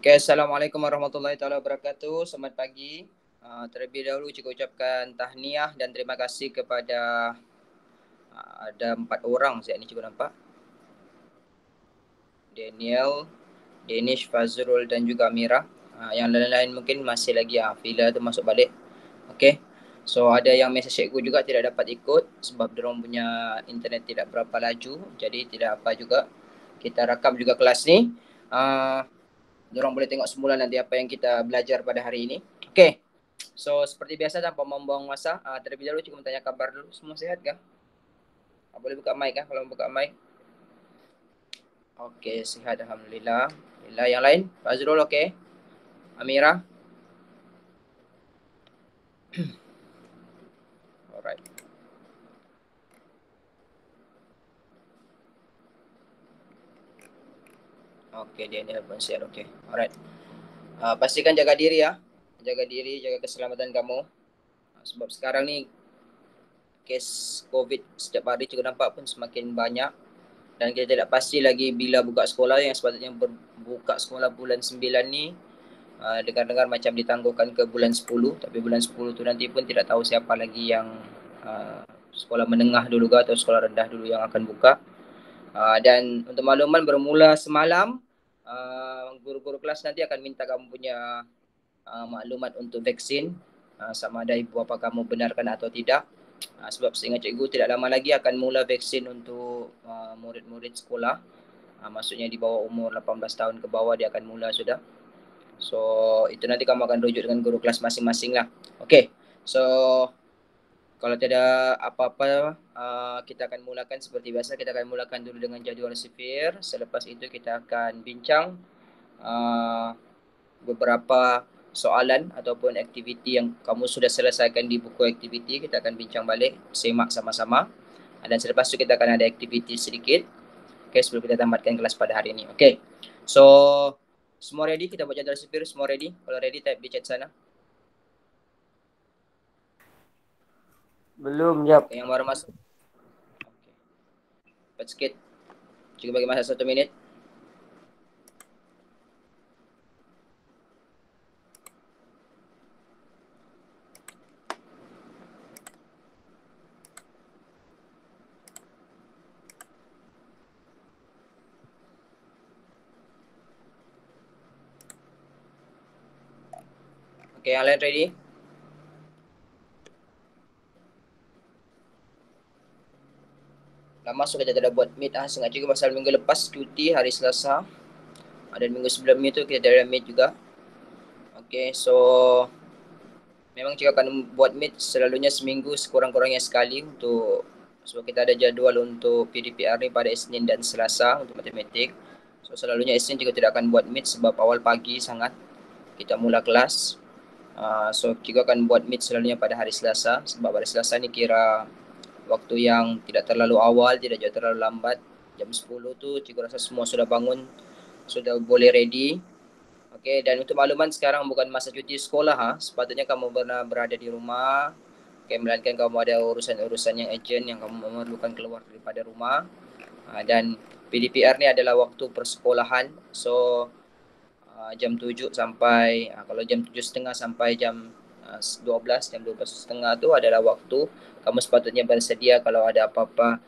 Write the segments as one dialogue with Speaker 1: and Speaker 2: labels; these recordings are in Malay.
Speaker 1: Oke, Assalamualaikum warahmatullahi taala wabarakatuh. Selamat pagi. Terlebih dahulu cikgu ucapkan tahniah dan terima kasih kepada ada 4 orang saya ni cikgu nampak. Daniel, Danish, Fazrul dan juga Amira. Yang lain-lain mungkin masih lagi Fila tu masuk balik. Okey. So ada yang mesej cikgu juga tidak dapat ikut sebab diorang punya internet tidak berapa laju. Jadi tidak apa juga. Kita rakam juga kelas ni. Diorang boleh tengok semula nanti apa yang kita belajar pada hari ini. Okey. So seperti biasa tanpa membuang masa, terlebih dahulu cikgu bertanya kabar dulu. Semua sihat kah? Boleh buka mic kah? Kalau buka mic. Okey, sihat alhamdulillah. Alhamdulillah. Yang lain? Fazrul okey? Amira? Alright. Okey, dia pun sihat okey. Alright. Pastikan jaga diri ya. Jaga diri, jaga keselamatan kamu. Sebab sekarang ni kes COVID setiap hari cikgu nampak pun semakin banyak. Dan kita tidak pasti lagi bila buka sekolah. Yang sepatutnya buka sekolah bulan 9 ni, dengar-dengar macam ditangguhkan ke bulan 10. Tapi bulan 10 tu nanti pun tidak tahu siapa lagi yang sekolah menengah dulu ke atau sekolah rendah dulu yang akan buka. Dan untuk makluman bermula semalam, guru-guru kelas nanti akan minta kamu punya maklumat untuk vaksin, sama ada ibu bapa kamu benarkan atau tidak. Sebab seingat cikgu tidak lama lagi akan mula vaksin untuk murid-murid sekolah. Maksudnya di bawah umur 18 tahun ke bawah dia akan mula sudah. So itu nanti kamu akan rujuk dengan guru kelas masing-masing lah. Okay. So kalau tidak apa-apa, kita akan mulakan seperti biasa. Kita akan mulakan dulu dengan jadual sifir. Selepas itu kita akan bincang beberapa soalan ataupun aktiviti yang kamu sudah selesaikan di buku aktiviti. Kita akan bincang balik, semak sama-sama. Dan selepas itu kita akan ada aktiviti sedikit. Okay, sebelum kita tamatkan kelas pada hari ini. Okay. So semua ready? Kita buat jadual sifir. Semua ready? Kalau ready, type di chat sana.
Speaker 2: Belum, jap.
Speaker 1: Okay, yang baru masuk. Okay. Cepat sikit. Cikgu bagi masa 1 minit. Okay, yang lain ready? Dah masuk kita dah buat meet sengaja juga pasal minggu lepas cuti hari Selasa. Dan minggu sebelumnya tu kita ada meet juga. Okay, so memang cikgu akan buat meet selalunya seminggu sekurang-kurangnya sekali untuk sebab kita ada jadual untuk PDPR ni pada Isnin dan Selasa untuk matematik. So selalunya Isnin cikgu tidak akan buat meet sebab awal pagi sangat kita mula kelas. So cikgu akan buat meet selalunya pada hari Selasa sebab pada Selasa ni kira waktu yang tidak terlalu awal, tidak juga terlalu lambat. Jam 10 tu cikgu rasa semua sudah bangun, sudah boleh ready. Okay, dan untuk makluman sekarang bukan masa cuti sekolah. Sepatutnya kamu berada di rumah. Okay, melainkan kamu ada urusan-urusan yang urgent yang kamu memerlukan keluar daripada rumah. Dan PDPR ni adalah waktu persekolahan. So jam 7 sampai kalau jam 7.30 sampai jam 12, jam 12.30 tu adalah waktu kamu sepatutnya bersedia kalau ada apa-apa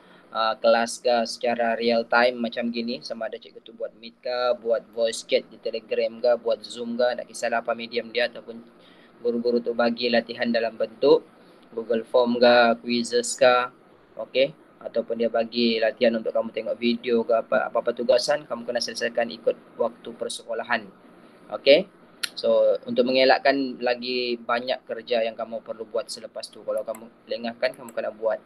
Speaker 1: kelas ke secara real time macam gini, sama ada cikgu tu buat meet ke, buat voice chat di Telegram ke, buat Zoom ke, tak kisahlah apa medium dia, ataupun guru-guru tu bagi latihan dalam bentuk Google Form ke, quizzes ke, okey, ataupun dia bagi latihan untuk kamu tengok video ke apa-apa tugasan, kamu kena selesaikan ikut waktu persekolahan. Okay. So untuk mengelakkan lagi banyak kerja yang kamu perlu buat selepas tu, kalau kamu lengahkan, kamu kena buat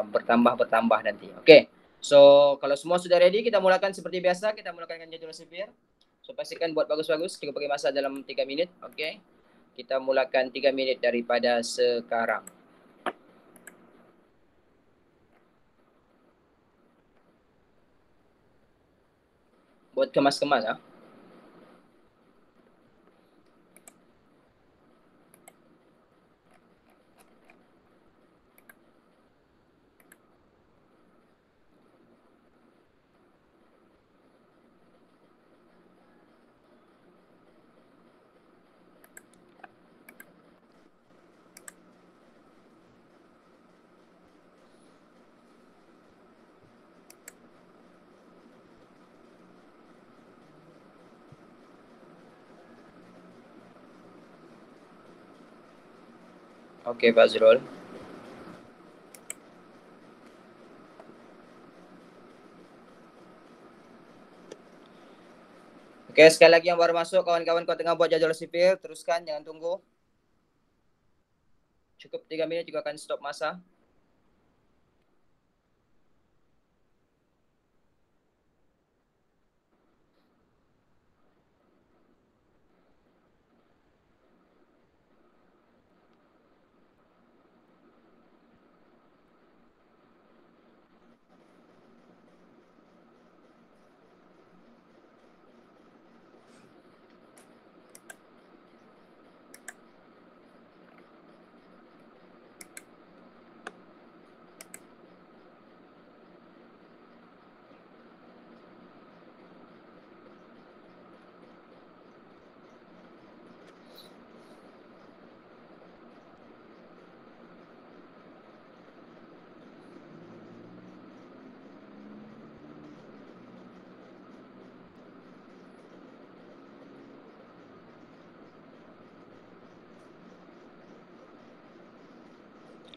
Speaker 1: bertambah nanti. Okay. So kalau semua sudah ready, kita mulakan seperti biasa. Kita mulakan dengan jadual sifir. So pastikan buat bagus-bagus. Kita pakai masa dalam 3 minit. Okay. Kita mulakan 3 minit daripada sekarang. Buat kemas-kemas . Oke, Pak Zrul. Oke, sekali lagi yang baru masuk, kawan-kawan kau tengah buat jadwal sipil, teruskan, jangan tunggu. Cukup 3 menit juga akan stop masa.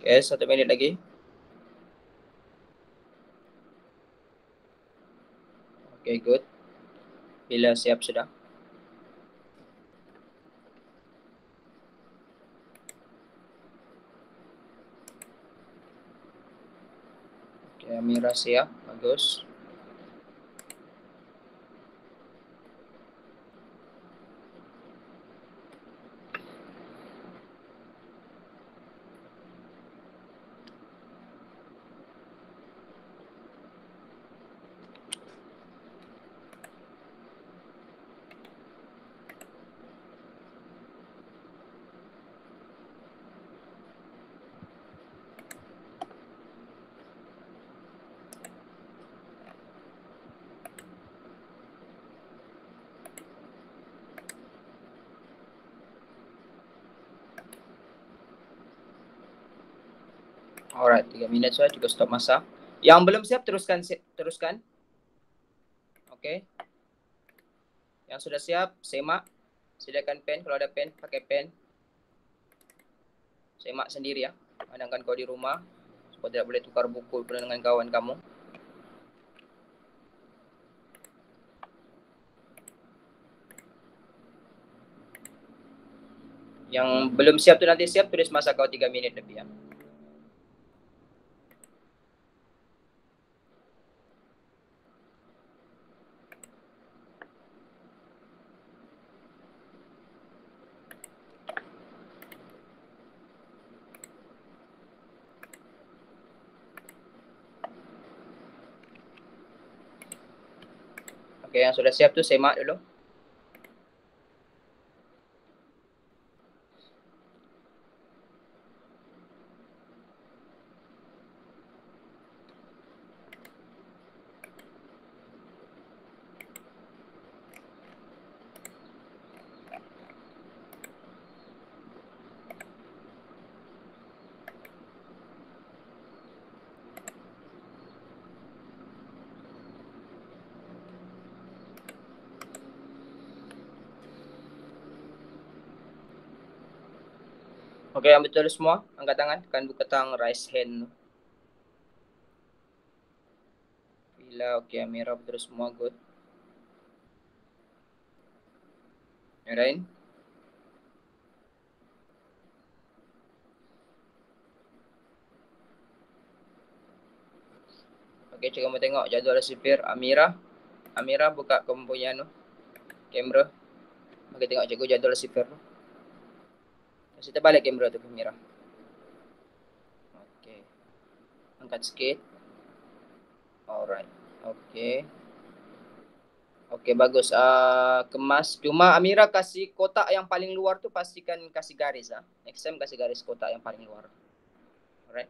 Speaker 1: Oke, 1 menit lagi. Oke, good. Bila siap sudah. Oke, Amira siap, bagus. Alright, 3 menit sudah, cukup stop masa. Yang belum siap, teruskan. Oke. Yang sudah siap, semak. Sediakan pen, kalau ada pen, pakai pen. Semak sendiri ya. Padahkan kau di rumah, supaya tidak boleh tukar buku dengan kawan kamu. Yang belum siap tu nanti siap, tulis masa kau 3 menit lebih ya. Oke, yang sudah siap tu semak dulu. Oke, yang betul semua, angkat tangan, tekan buka tang, raise hand. Bila, oke, Amira betul semua, good. Yang lain? Oke, coba kamu tengok jadual sipir. Amira buka kamu punya kamera. Bagi tengok cikgu jadual sipir. Kasih terbalik kamera tu ke Amira. Oke. Angkat sikit. Alright. Oke. Oke, bagus. Kemas. Cuma Amira kasih kotak yang paling luar tu pastikan kasih garis. Next time kasih garis kotak yang paling luar. Alright.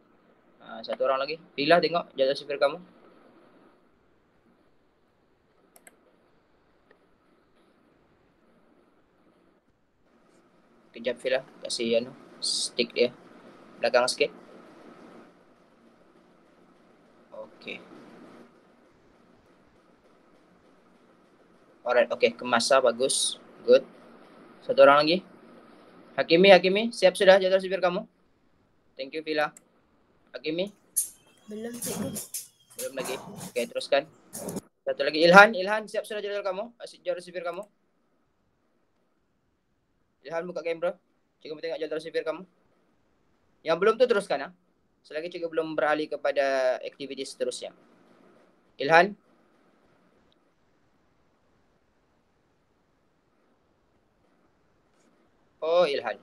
Speaker 1: Satu orang lagi. Pilah tengok jadual sipir kamu. Kejap Fila. Kasih stick dia. Belakang sikit. Oke. Alright, oke. Kemas bagus. Good. Satu orang lagi. Hakimi, siap sudah jadual sipir kamu? Thank you, Vila. Akimi?
Speaker 2: Belum, cikgu.
Speaker 1: Belum lagi. Oke, teruskan. Satu lagi, Ilhan. Ilhan, siap sudah jadwal kamu? Jadwal sipir kamu? Ilhan, buka kamera. Cikgu mau tengok jadwal sipir kamu. Yang belum tuh teruskan, ya. Selagi cikgu belum beralih kepada aktiviti seterusnya. Ilhan? Oh, Ilhan.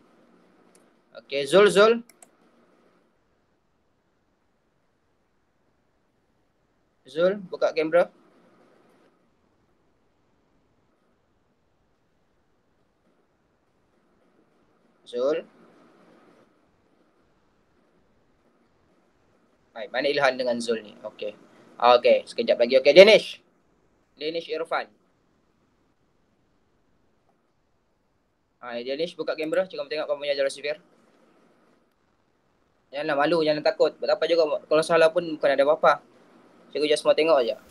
Speaker 1: Oke, Zul, Zul. Zul, buka kamera. Zul. Hai, mana Ilhan dengan Zul ni? Okey. Okey, sekejap lagi. Okey, Danish. Danish Irfan. Hai, Danish, buka kamera. Cikgu tengok kamu punya jadwal sipir. Janganlah malu, jangan takut. Buat apa juga. Kalau salah pun bukan ada apa-apa. Cikgu just mau tengok aja.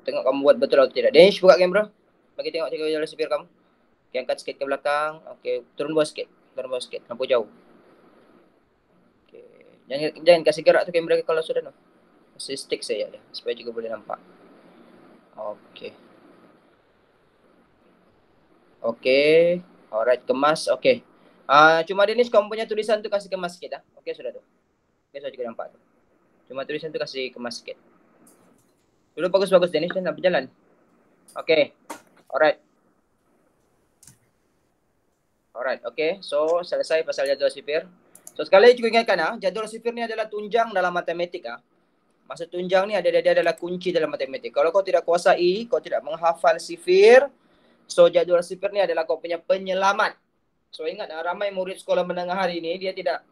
Speaker 1: Tengok kamu buat betul atau tidak. Danish, buka kamera. Bagi tengok cikgu jadwal sipir kamu. Okey, angkat sikit ke belakang. Okey, turun bawah sikit. Turun bawah sikit. Lampu jauh. Okey. Jangan kasih gerak tu kamera kalau sudah no. Kasih stick saja dia supaya cikgu boleh nampak. Okey. Okey. Alright, kemas. Okey. Cuma Danish kamu punya tulisan tu kasih kemas sikit. Okey, sudah tu. Okey, sudah cikgu nampak tu. Cuma tulisan tu kasih kemas sikit. Dulu bagus-bagus Danish dan berjalan. Okey. Alright. Alright, okay. So, selesai pasal jadual sipir. So, sekali lagi cikgu ingatkan, jadual sipir ni adalah tunjang dalam matematik. Maksud tunjang ni dia adalah kunci dalam matematik. Kalau kau tidak kuasai, kau tidak menghafal sifir, so jadual sipir ni adalah kau punya penyelamat. So, ingat, ramai murid sekolah menengah hari ni, dia tidak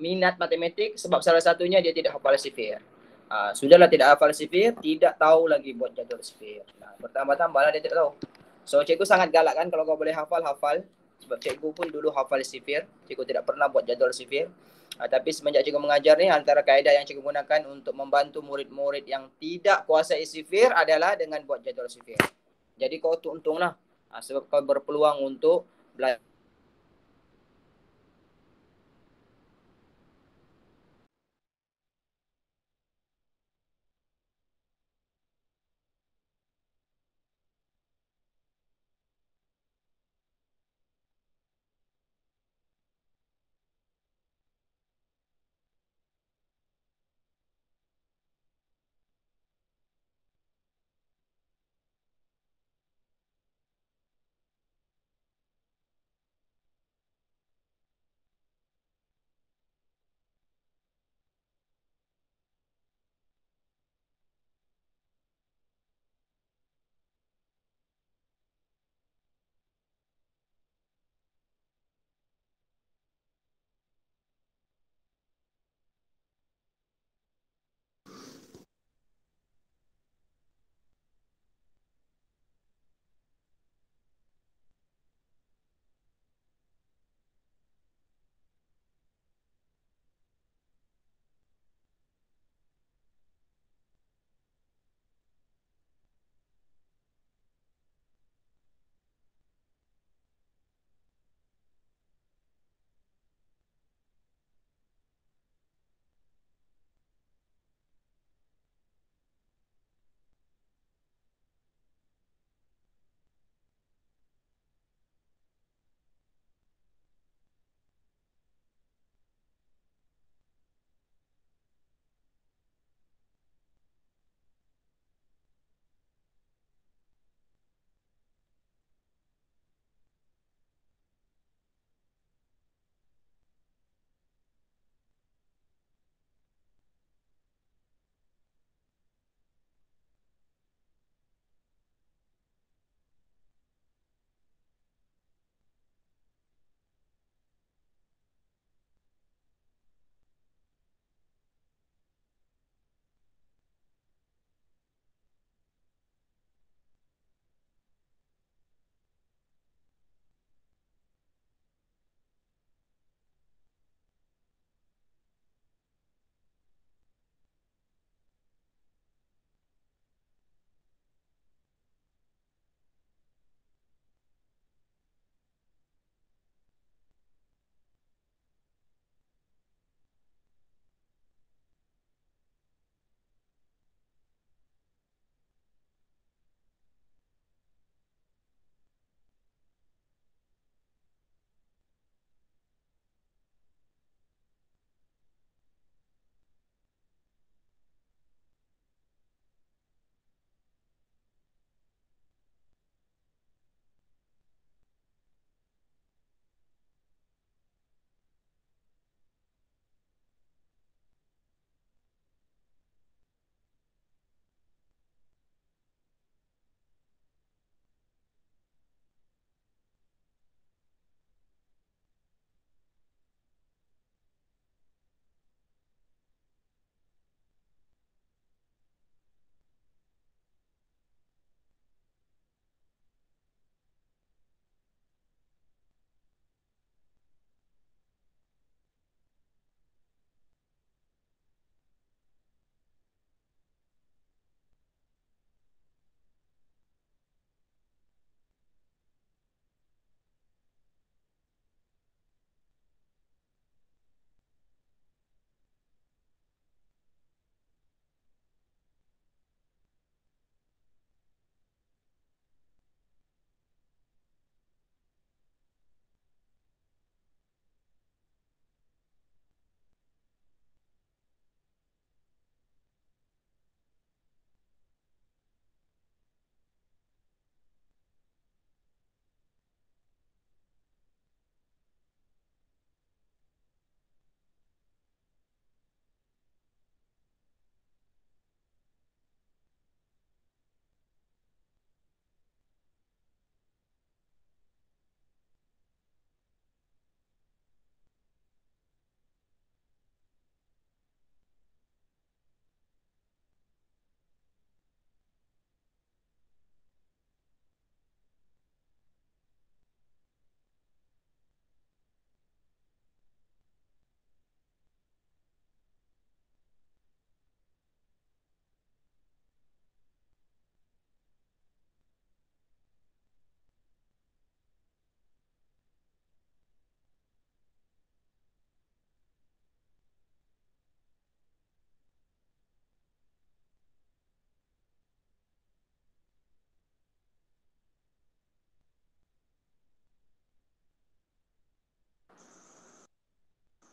Speaker 1: minat matematik sebab salah satunya dia tidak hafal sifir. Sudahlah tidak hafal sifir, tidak tahu lagi buat jadual sifir. Nah, bertambah-tambahlah dia tidak tahu. So, cikgu sangat galak kan kalau kau boleh hafal. Sebab cikgu pun dulu hafal sifir. Cikgu tidak pernah buat jadual sifir. Tapi semenjak cikgu mengajar ni, antara kaedah yang cikgu gunakan untuk membantu murid-murid yang tidak kuasai sifir adalah dengan buat jadual sifir. Jadi kau untunglah. Sebab kau berpeluang untuk belajar.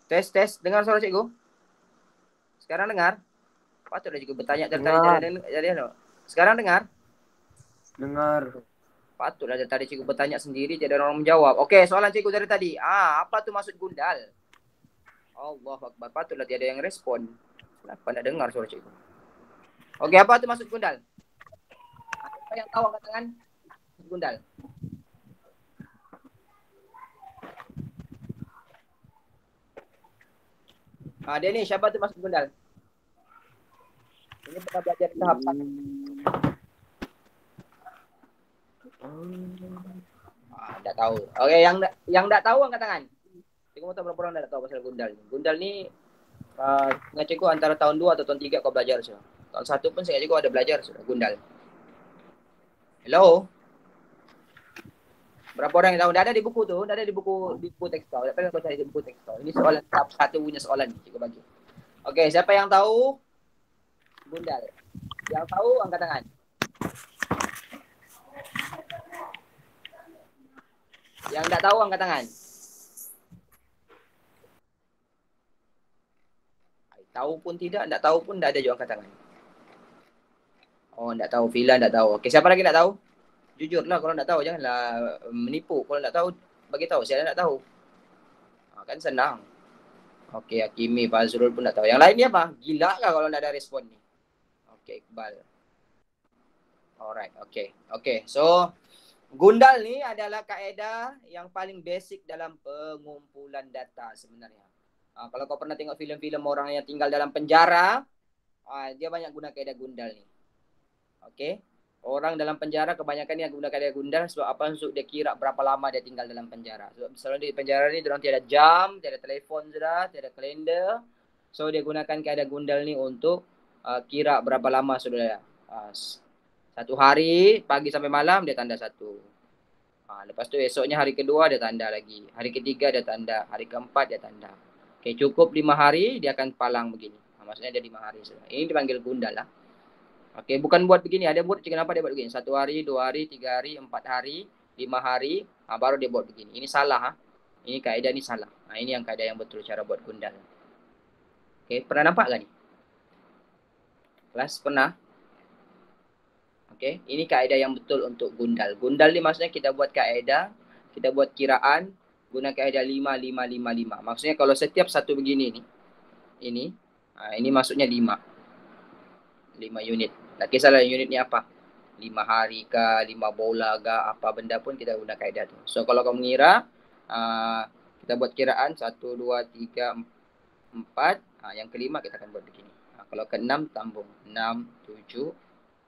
Speaker 1: Tes, dengar suara cikgu? Sekarang dengar? Patutlah cikgu bertanya dari tadi. Sekarang dengar?
Speaker 2: Dengar.
Speaker 1: Patutlah dari tadi cikgu bertanya sendiri, tidak ada orang menjawab. Oke, soalan cikgu dari tadi. Apa tuh maksud gundal? Allah Akbar, patutlah tiada yang respon. Kenapa tidak dengar suara cikgu? Oke, apa tuh maksud gundal? Apa yang tahu angkat tangan? Gundal. Denny, siapa tuh maksud gundal? Ini pernah belajar di tahap 1. Tidak tahu. Oke, yang tidak tahu angkat tangan. Cikgu mau tahu berapa orang tidak tahu pasal gundal. Gundal ni ingat cikgu antara tahun 2 atau tahun 3 kau belajar sudah. Tahun 1 pun saya cikgu ada belajar sudah gundal. Hello. Berapa orang yang tahu? Tidak ada di buku tuh, tidak ada di buku teks kau. Tidak perlu kau cari di buku teks kau. Ini soalan tahap 1 punya soalan nih, cikgu bagi. Oke, siapa yang tahu gundal? Yang tahu angkat tangan. Yang tidak tahu angkat tangan. Tahu pun tidak tahu pun tidak ada juga angkat tangan. Oh, tidak tahu. Vila tidak tahu. Oke, siapa lagi tidak tahu? Jujurlah kalau tidak tahu, janganlah menipu. Kalau tidak tahu, bagi tahu. Saya tidak tahu. Kan senang. Oke, Hakimi, Fazrul pun tidak tahu. Yang lainnya apa? Gila kah kalau tidak ada respon nih? Oke, Iqbal. Alright, oke. So, gundal ni adalah kaedah yang paling basic dalam pengumpulan data sebenarnya. Kalau kau pernah tengok filem-filem orang yang tinggal dalam penjara, dia banyak guna kaedah gundal ni. Oke. Orang dalam penjara kebanyakan yang guna kaedah gundal sebab apa? Untuk dia kira berapa lama dia tinggal dalam penjara. Sebab misalnya di penjara ni diorang tiada jam, tiada telefon sudah, tiada kalender. So dia gunakan kaedah gundal ni untuk kira berapa lama sudah. Satu hari pagi sampai malam dia tanda 1. Lepas tu esoknya hari kedua dia tanda lagi. Hari ketiga dia tanda. Hari keempat dia tanda. Okay, cukup 5 hari dia akan palang begini. Maksudnya dia 5 hari sudah. Ini dipanggil gundal lah. Oke, bukan buat begini. Ada buat kenapa dia buat begini? 1 hari, 2 hari, 3 hari, 4 hari, 5 hari, baru dia buat begini. Ini salah. Ini kaedah ini salah. Ini yang kaedah yang betul cara buat gundal. Oke, pernah nampak gak nih? Kelas pernah? Oke, ini kaedah yang betul untuk gundal. Gundal ni maksudnya kita buat kaedah, kita buat kiraan, guna kaedah 5, 5, 5, 5. Maksudnya kalau setiap satu begini nih, ini maksudnya 5 unit. Tak kisahlah unitnya apa. 5 hari kah, 5 bola kah, apa benda pun kita guna kaedah tu. So kalau kamu mengira, kita buat kiraan 1, 2, 3, 4. Yang kelima kita akan buat begini. Kalau ke-6 tambung 6, 7,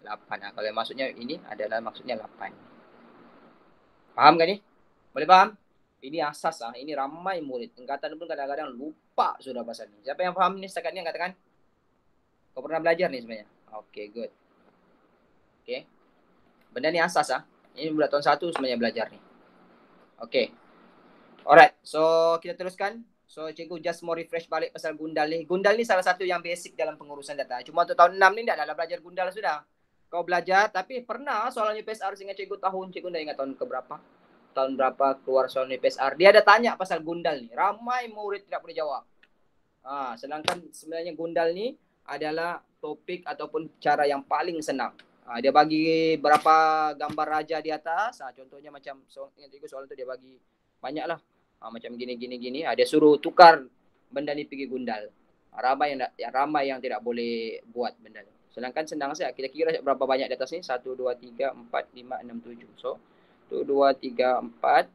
Speaker 1: 8. Kalau maksudnya ini adalah maksudnya 8. Paham kan ni? Boleh faham? Ini asas ini ramai murid. Tingkatan pun kadang-kadang lupa sudah pasal ni. Siapa yang faham ni setakat ni angkat tangan? Kau pernah belajar ni sebenarnya? Okay, good. Okay. Benda ni asas Ini budak tahun 1 sebenarnya belajar ni. Okay. Alright. So, kita teruskan. So, cikgu just mau refresh balik pasal gundal ni. Gundal ni salah satu yang basic dalam pengurusan data. Cuma untuk tahun 6 ni dah belajar gundal sudah. Kau belajar, tapi pernah soalan UPSR sehingga cikgu tahun, cikgu dah ingat tahun keberapa. Tahun berapa keluar soalan UPSR. Dia ada tanya pasal gundal ni. Ramai murid tidak boleh jawab. Sedangkan sebenarnya gundal ni adalah topik ataupun cara yang paling senang. Dia bagi berapa gambar raja di atas. Contohnya macam soalan tu dia bagi banyak lah. Macam gini. Dia suruh tukar benda ni pergi gundal. Ramai yang tidak boleh buat benda ni. Sedangkan senang saja. Kita kira berapa banyak di atas ni. 1, 2, 3, 4, 5, 6, 7. So 1, 2, 3, 4,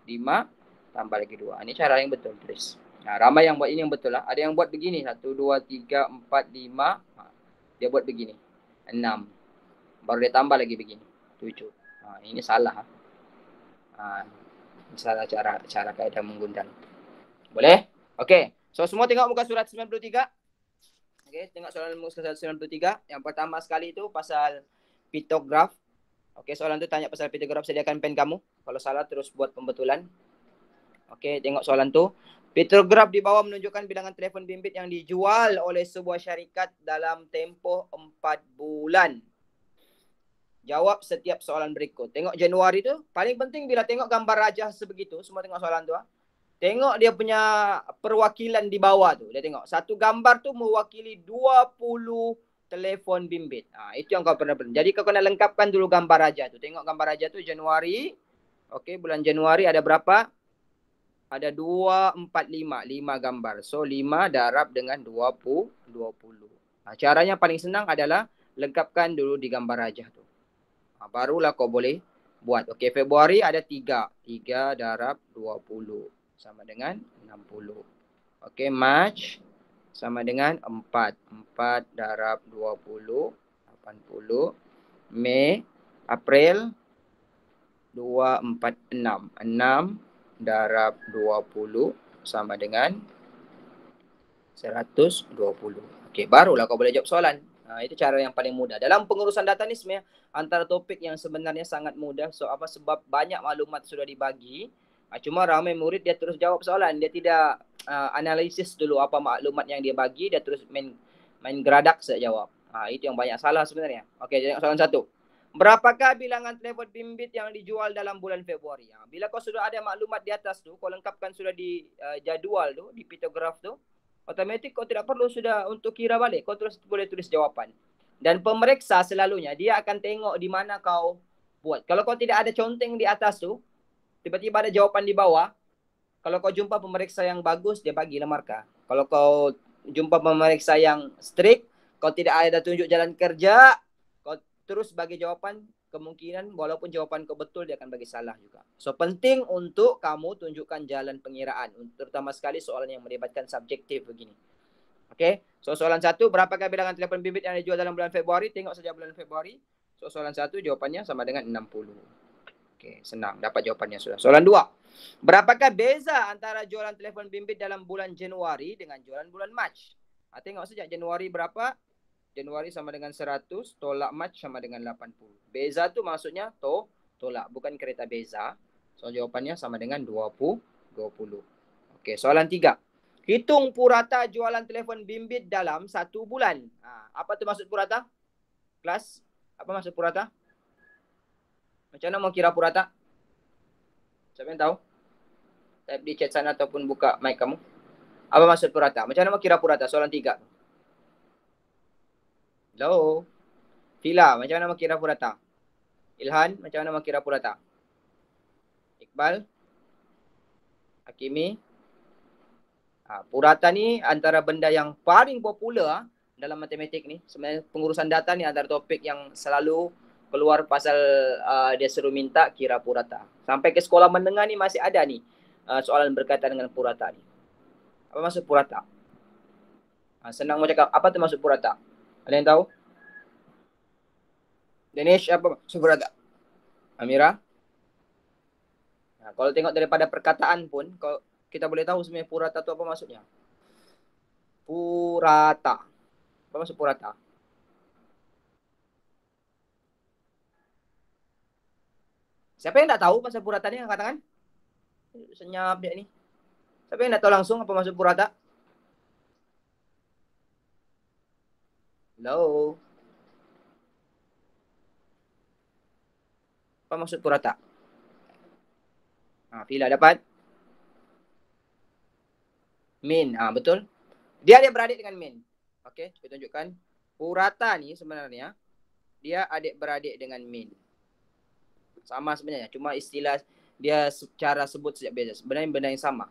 Speaker 1: 5 tambah lagi 2. Ini cara yang betul tulis. Ramai yang buat ini yang betul lah. Ada yang buat begini. 1, 2, 3, 4, 5. Dia buat begini. 6. Baru dia tambah lagi begini. 7. Ini salah. Salah cara kaedah menggundal. Boleh? Okey. So semua tengok muka surat 93. Okey, tengok soalan muka surat 93. Yang pertama sekali itu pasal pitograf. Okey, soalan tu tanya pasal pitograf. Sediakan pen kamu. Kalau salah terus buat pembetulan. Okey, tengok soalan tu. Pitograf di bawah menunjukkan bilangan telefon bimbit yang dijual oleh sebuah syarikat dalam tempoh 4 bulan. Jawab setiap soalan berikut. Tengok Januari tu. Paling penting bila tengok gambar raja sebegitu. Semua tengok soalan tu. Tengok dia punya perwakilan di bawah tu. Dia tengok. Satu gambar tu mewakili 20 telefon bimbit. Itu yang kau pernah. Jadi kau kena lengkapkan dulu gambar raja tu. Tengok gambar raja tu Januari. Okey, bulan Januari ada berapa? Ada 2, 4, 5. 5 gambar. So 5 darab dengan 20. Caranya paling senang adalah lengkapkan dulu di gambar raja tu. Barulah kau boleh buat. Okey, Februari ada 3. 3 darab 20. Sama dengan 60. Okey, March sama dengan 4. 4 darab 20, 80. Mei, April 2, 4, 6. 6 darab 20 sama dengan 120. Okey, barulah kau boleh jawab soalan. Itu cara yang paling mudah. Dalam pengurusan data ni sebenarnya antara topik yang sebenarnya sangat mudah. So apa sebab banyak maklumat sudah dibagi. Cuma ramai murid dia terus jawab soalan. Dia tidak analisis dulu apa maklumat yang dia bagi. Dia terus main geradak saja jawab. Itu yang banyak salah sebenarnya. Okey, jadi soalan 1. Berapakah bilangan telefon bimbit yang dijual dalam bulan Februari? Bila kau sudah ada maklumat di atas tu, kau lengkapkan sudah di jadual tu, di pitograf tu, otomatik kau tidak perlu sudah untuk kira balik. Kau terus boleh tulis jawapan. Dan pemeriksa selalunya dia akan tengok di mana kau buat. Kalau kau tidak ada conteng di atas tu, tiba-tiba ada jawapan di bawah. Kalau kau jumpa pemeriksa yang bagus, dia bagilah markah. Kalau kau jumpa pemeriksa yang strict, kau tidak ada tunjuk jalan kerja, kau terus bagi jawapan, kemungkinan walaupun jawapan kau betul, dia akan bagi salah juga. So penting untuk kamu tunjukkan jalan pengiraan, terutama sekali soalan yang melibatkan subjektif begini. Okey, so soalan 1, berapakah bilangan telefon bimbit yang dijual dalam bulan Februari? Tengok saja bulan Februari. So soalan 1 jawapannya sama dengan 60. Okey, senang dapat jawapannya sudah. Soalan 2, berapakah beza antara jualan telefon bimbit dalam bulan Januari dengan jualan bulan Mac? Tengok saja Januari berapa? Januari sama dengan 100, tolak Mac sama dengan 80. Beza tu maksudnya tolak, bukan kereta beza. So jawapannya sama dengan 20. Okey, soalan 3. Hitung purata jualan telefon bimbit dalam 1 bulan. Apa tu maksud purata? Kelas, apa maksud purata? Macam mana mau kira purata? Siapa yang tahu? Type di chat sana ataupun buka mic kamu. Apa maksud purata? Macam mana mau kira purata? Soalan 3. Hello? Fila, macam mana mau kira purata? Ilhan, macam mana mau kira purata? Iqbal? Hakimi? Purata ni antara benda yang paling popular dalam matematik ni. Sebenarnya pengurusan data ni antara topik yang selalu keluar pasal dia suruh minta kira purata. Sampai ke sekolah menengah ni masih ada ni soalan berkaitan dengan purata ni. Apa maksud purata? Senang mau cakap, apa tu maksud purata? Ada yang tahu? Danish, apa maksud purata? Amira? Kalau tengok daripada perkataan pun, kita boleh tahu sebenarnya purata tu apa maksudnya. Purata. Apa maksud purata? Siapa yang tak tahu pasal purata ni? Angkat tangan. Senyap dia ni. Siapa yang tak tahu langsung apa maksud purata? Hello? Apa maksud purata? Fila dapat? Min. Betul. Dia beradik dengan min. Okey, saya tunjukkan. Purata ni sebenarnya dia adik-beradik dengan min. Sama sebenarnya, cuma istilah dia cara sebut sejak beza. Sebenarnya benda yang sama.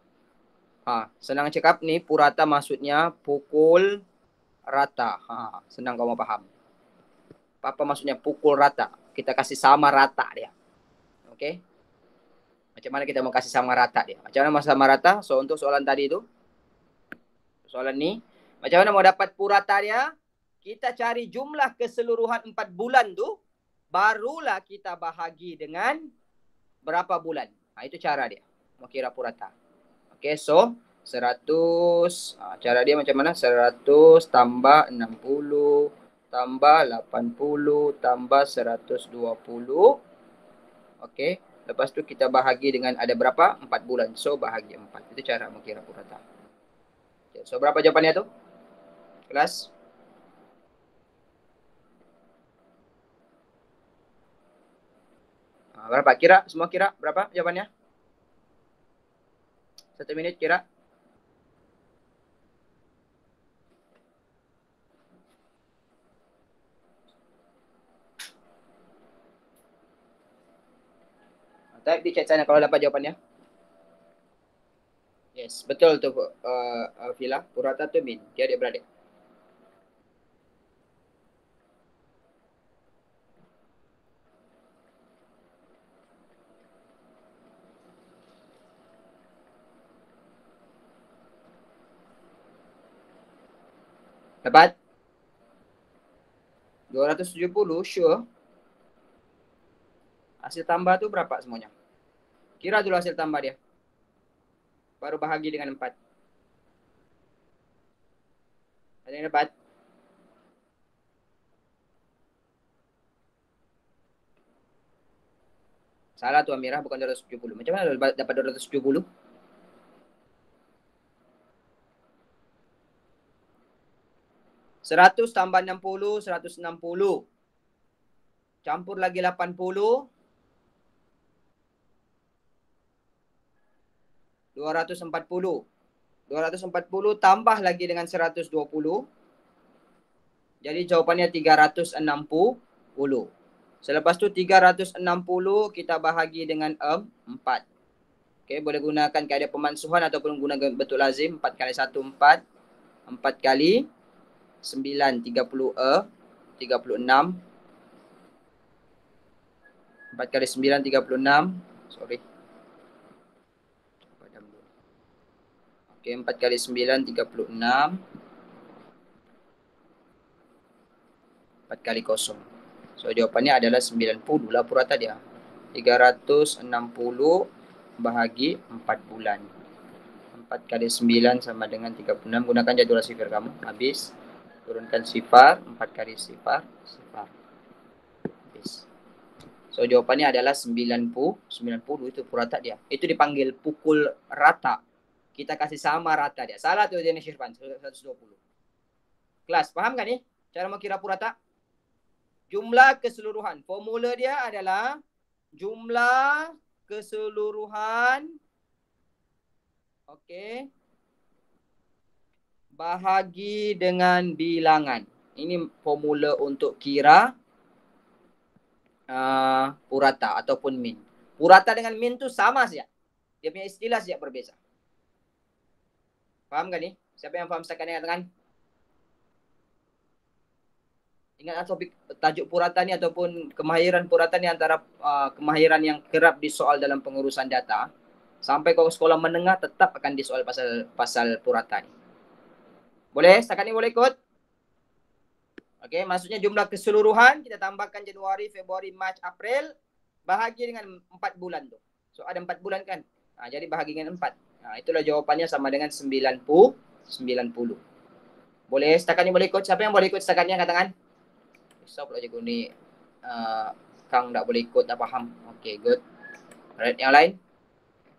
Speaker 1: Senang cakap ni, purata maksudnya pukul rata. Senang kau mau faham. Apa maksudnya pukul rata? Kita kasih sama rata dia. Okey? Macam mana kita mau kasih sama rata dia? Macam mana sama rata? So untuk soalan tadi tu, soalan ni, macam mana mau dapat purata dia? Kita cari jumlah keseluruhan 4 bulan tu, barulah kita bahagi dengan berapa bulan. Itu cara dia. Mau kira purata. Okey, so 100. Cara dia macam mana? 100 tambah 60 tambah 80 tambah 120. Okey. Lepas tu kita bahagi dengan ada berapa? 4 bulan. So bahagi 4. Itu cara mengkira purata. Okay. So berapa jawapannya tu? Kelas? Berapa? Kira? Semua kira? Berapa jawapannya? 1 minit kira. Type di chat sana kalau dapat jawabannya. Yes, betul tuh Vila. Purata tuh min. Dia adik-beradik. Dapat? 270, sure. Hasil tambah tuh berapa semuanya? Kira dulu hasil tambah dia. Baru bahagi dengan 4. Ada yang dapat? Salah tuh Amirah, bukan 270. Macam mana dapat 270? Seratus tambah 60, 160. Campur lagi 80. 240. 240 tambah lagi dengan 120. Jadi jawabannya 360. Selepas tu 360 kita bahagi dengan 4. Okey, boleh gunakan kaedah pemansuhan ataupun guna bentuk lazim. 4 kali 1, 4. 4 kali 9, 30 36. 4 kali 9, 36. Sorry. Okey, 4 kali 9, 36. 4 kali 0. So, jawapannya adalah 90 lah purata dia. 360 bahagi 4 bulan. 4 kali 9 sama dengan 36. Gunakan jadual sifar kamu. Habis. Turunkan sifar. 4 kali sifar. Sifar. Habis. So, jawapannya adalah 90. 90 itu purata dia. Itu dipanggil pukul rata. Kita kasih sama rata dia. Salah tuh Dennis Syirpan. 120. Kelas, paham kan nih? Cara mengira purata? Jumlah keseluruhan. Formula dia adalah jumlah keseluruhan. Okey. Bahagi dengan bilangan. Ini formula untuk kira purata ataupun min. Purata dengan min tu sama saja. Dia punya istilah saja berbeza. Faham kan ni? Siapa yang faham setakat ni katakan? Ingat topik tajuk purata ni ataupun kemahiran purata ni antara kemahiran yang kerap disoal dalam pengurusan data. Sampai kau sekolah menengah tetap akan disoal pasal purata ni. Boleh? Setakat ni boleh ikut? Okey, maksudnya jumlah keseluruhan kita tambahkan Januari, Februari, Mac, April bahagi dengan 4 bulan tu. So ada 4 bulan kan? Jadi bahagi dengan 4. Itulah jawapannya sama dengan 90. Boleh? Setakat ni boleh ikut? Siapa yang boleh ikut setakat ni katakan? So pula cikgu ni Kang tak boleh ikut, tak faham. Okay, good. Alright, yang lain?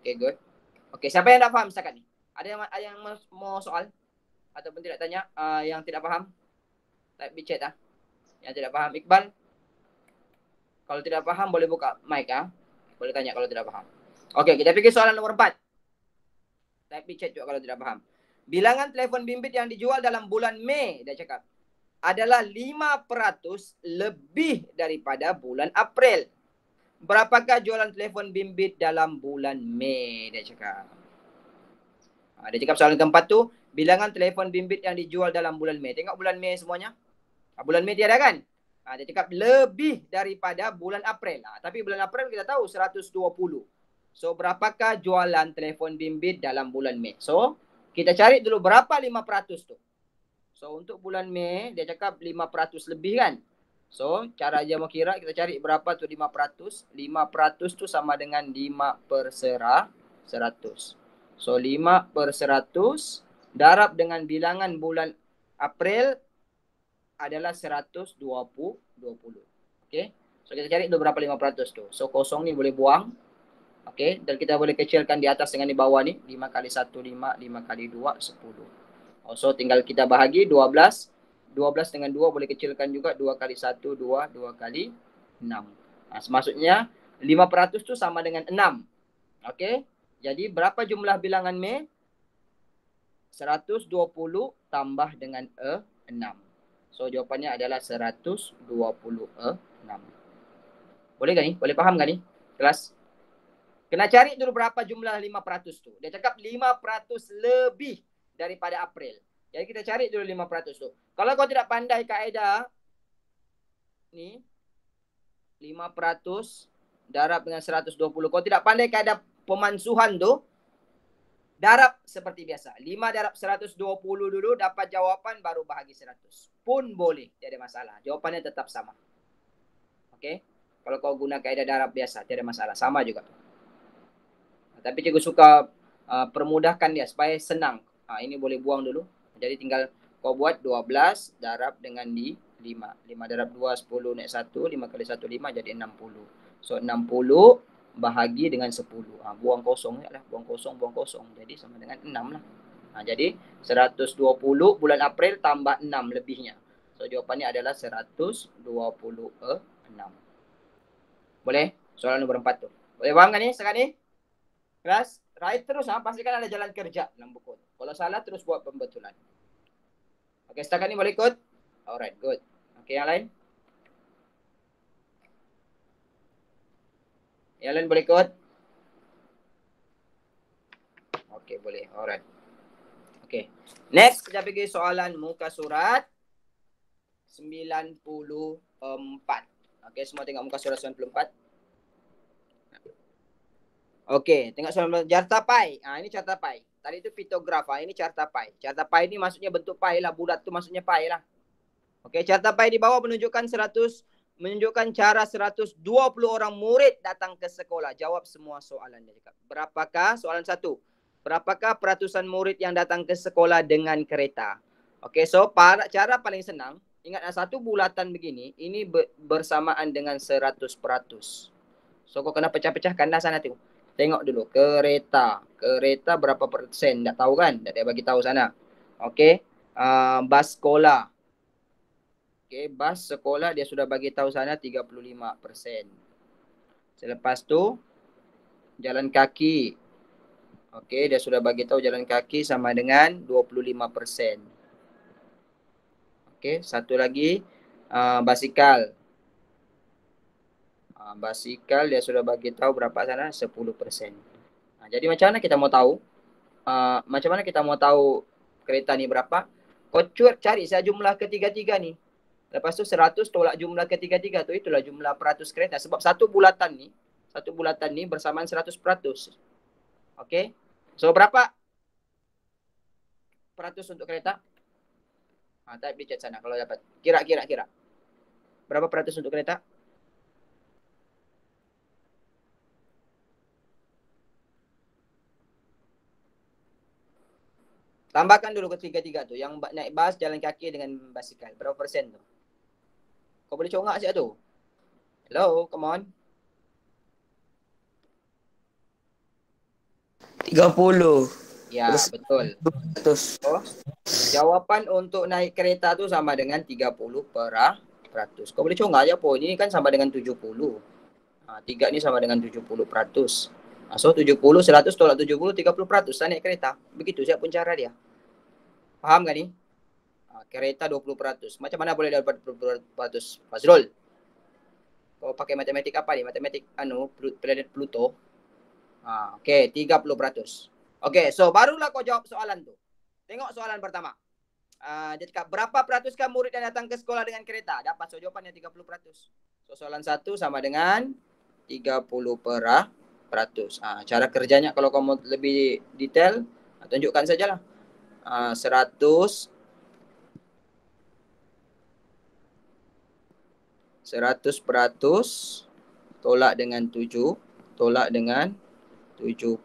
Speaker 1: Okay, good. Okay, siapa yang tak faham setakat ni? Ada yang mau soal? Ataupun tidak tanya? Yang tidak faham? Type di chat Yang tidak faham, Iqbal? Kalau tidak faham boleh buka mic Boleh tanya kalau tidak faham. Okay, kita pergi soalan nomor 4. Type di chat juga kalau tidak faham. Bilangan telefon bimbit yang dijual dalam bulan Mei, dia cakap, adalah 5% lebih daripada bulan April. Berapakah jualan telefon bimbit dalam bulan Mei, dia cakap. Dia cakap soalan keempat tu, bilangan telefon bimbit yang dijual dalam bulan Mei. Tengok bulan Mei semuanya. Bulan Mei tiada kan? Dia cakap lebih daripada bulan April. Tapi bulan April kita tahu 120. So, berapakah jualan telefon bimbit dalam bulan Mei? So, kita cari dulu berapa 5% tu. So, untuk bulan Mei, dia cakap 5% lebih kan? So, cara dia mau kira, kita cari berapa tu 5%. 5% tu sama dengan 5/100. So, 5/100 darab dengan bilangan bulan April adalah 120. Okay? So, kita cari dulu berapa 5% tu. So, kosong ni boleh buang. Okay? Dan kita boleh kecilkan di atas dengan di bawah ni. 5 kali 1, 5. 5 kali 2, 10. So, tinggal kita bahagi 12. 12 dengan 2 boleh kecilkan juga. 2 kali 1, 2. 2 kali 6. Maksudnya 5% tu sama dengan 6. Okay. Jadi berapa jumlah bilangan Mei? 120 tambah dengan 6. So jawapannya adalah 126. Boleh gak nih? Boleh paham gak nih? Kelas? Kena cari dulu berapa jumlah 5% tu. Dia cakap 5% lebih daripada April. Jadi kita cari dulu 5% tu. Kalau kau tidak pandai kaedah ni 5% darab dengan 120. Kau tidak pandai kaedah pemansuhan tu, darab seperti biasa. 5 darab 120 dulu, dapat jawapan baru bahagi 100. Pun boleh, tidak ada masalah. Jawapannya tetap sama. Okey? Kalau kau guna kaedah darab biasa, tidak ada masalah. Sama juga. Tapi cikgu suka permudahkan dia supaya senang. Ini boleh buang dulu. Jadi tinggal kau buat 12 darab dengan 5. 5 darab 2, 10 naik 1. 5 kali 1, 5 jadi 60. So 60 bahagi dengan 10. Buang kosong lah. Buang kosong. Jadi sama dengan 6 lah. Jadi 120 bulan April tambah 6 lebihnya. So jawapannya adalah 126. Boleh? Soalan nomor 4 tu. Boleh paham kan ni sekarang ni? Kelas, right terus pastikan ada jalan kerja dalam buku. Kalau salah terus buat pembetulan. Okey, setakat ni boleh ikut? Alright, good. Okey, yang lain? Yang lain boleh ikut? Okey, boleh. Alright. Okey. Next, kita pergi soalan muka surat 94. Okey, semua tengok muka surat 94. Okey, tengok soalan carta pai. Ini carta pai. Tadi itu pitograf. Ini carta pai. Carta pai ini maksudnya bentuk pai lah. Bulat tu maksudnya pai lah. Okey, carta pai di bawah menunjukkan cara 120 orang murid datang ke sekolah. Jawab semua soalan dia cakap. Berapakah soalan 1? Berapakah peratusan murid yang datang ke sekolah dengan kereta? Okey, so cara paling senang, ingat satu bulatan begini, ini bersamaan dengan 100%. So kau kena pecah-pecahkan dah sana tu. Tengok dulu kereta berapa persen? Tak tahu kan? Tak ada bagi tahu sana. Okey, bas sekolah. Okey, bas sekolah dia sudah bagi tahu sana 35%. Selepas tu jalan kaki. Okey, dia sudah bagi tahu jalan kaki sama dengan 25%. Okey, satu lagi basikal. Basikal dia sudah bagi tahu berapa sana? 10%. Jadi macam mana kita mau tahu? Kereta ni berapa? Kau cari saya jumlah ketiga-tiga ni. Lepas tu 100 tolak jumlah ketiga-tiga tu, itulah jumlah peratus kereta. Sebab satu bulatan ni bersamaan 100%. Okey. So berapa peratus untuk kereta? Type di chat sana kalau dapat. Kira. Berapa peratus untuk kereta? Tambahkan dulu ketiga-tiga tu. Yang naik bas, jalan kaki dengan basikal. Berapa persen tu? Kau boleh congak siap tu? Hello, come on.
Speaker 2: 30.
Speaker 1: Ya, betul. So, jawapan untuk naik kereta tu sama dengan 30%. Kau boleh congak je apa? Ini kan sama dengan 70. 3 ni sama dengan 70%. So 70, 100 tolak 70, 30% lah naik kereta. Begitu siap pun cara dia. Faham gak ni? Kereta 20%. Macam mana boleh dapat 20%? Fazrul, kau pakai matematik apa ni? Matematik planet Pluto. Okey, 30%. Okey, so barulah kau jawab soalan tu. Tengok soalan pertama. Dia cakap, berapa peratuskah murid yang datang ke sekolah dengan kereta? Dapat, so jawapannya 30%. So soalan 1 sama dengan 30%. Cara kerjanya kalau kamu lebih detail, tunjukkan sajalah. 100 tolak dengan 7 tolak dengan 70%.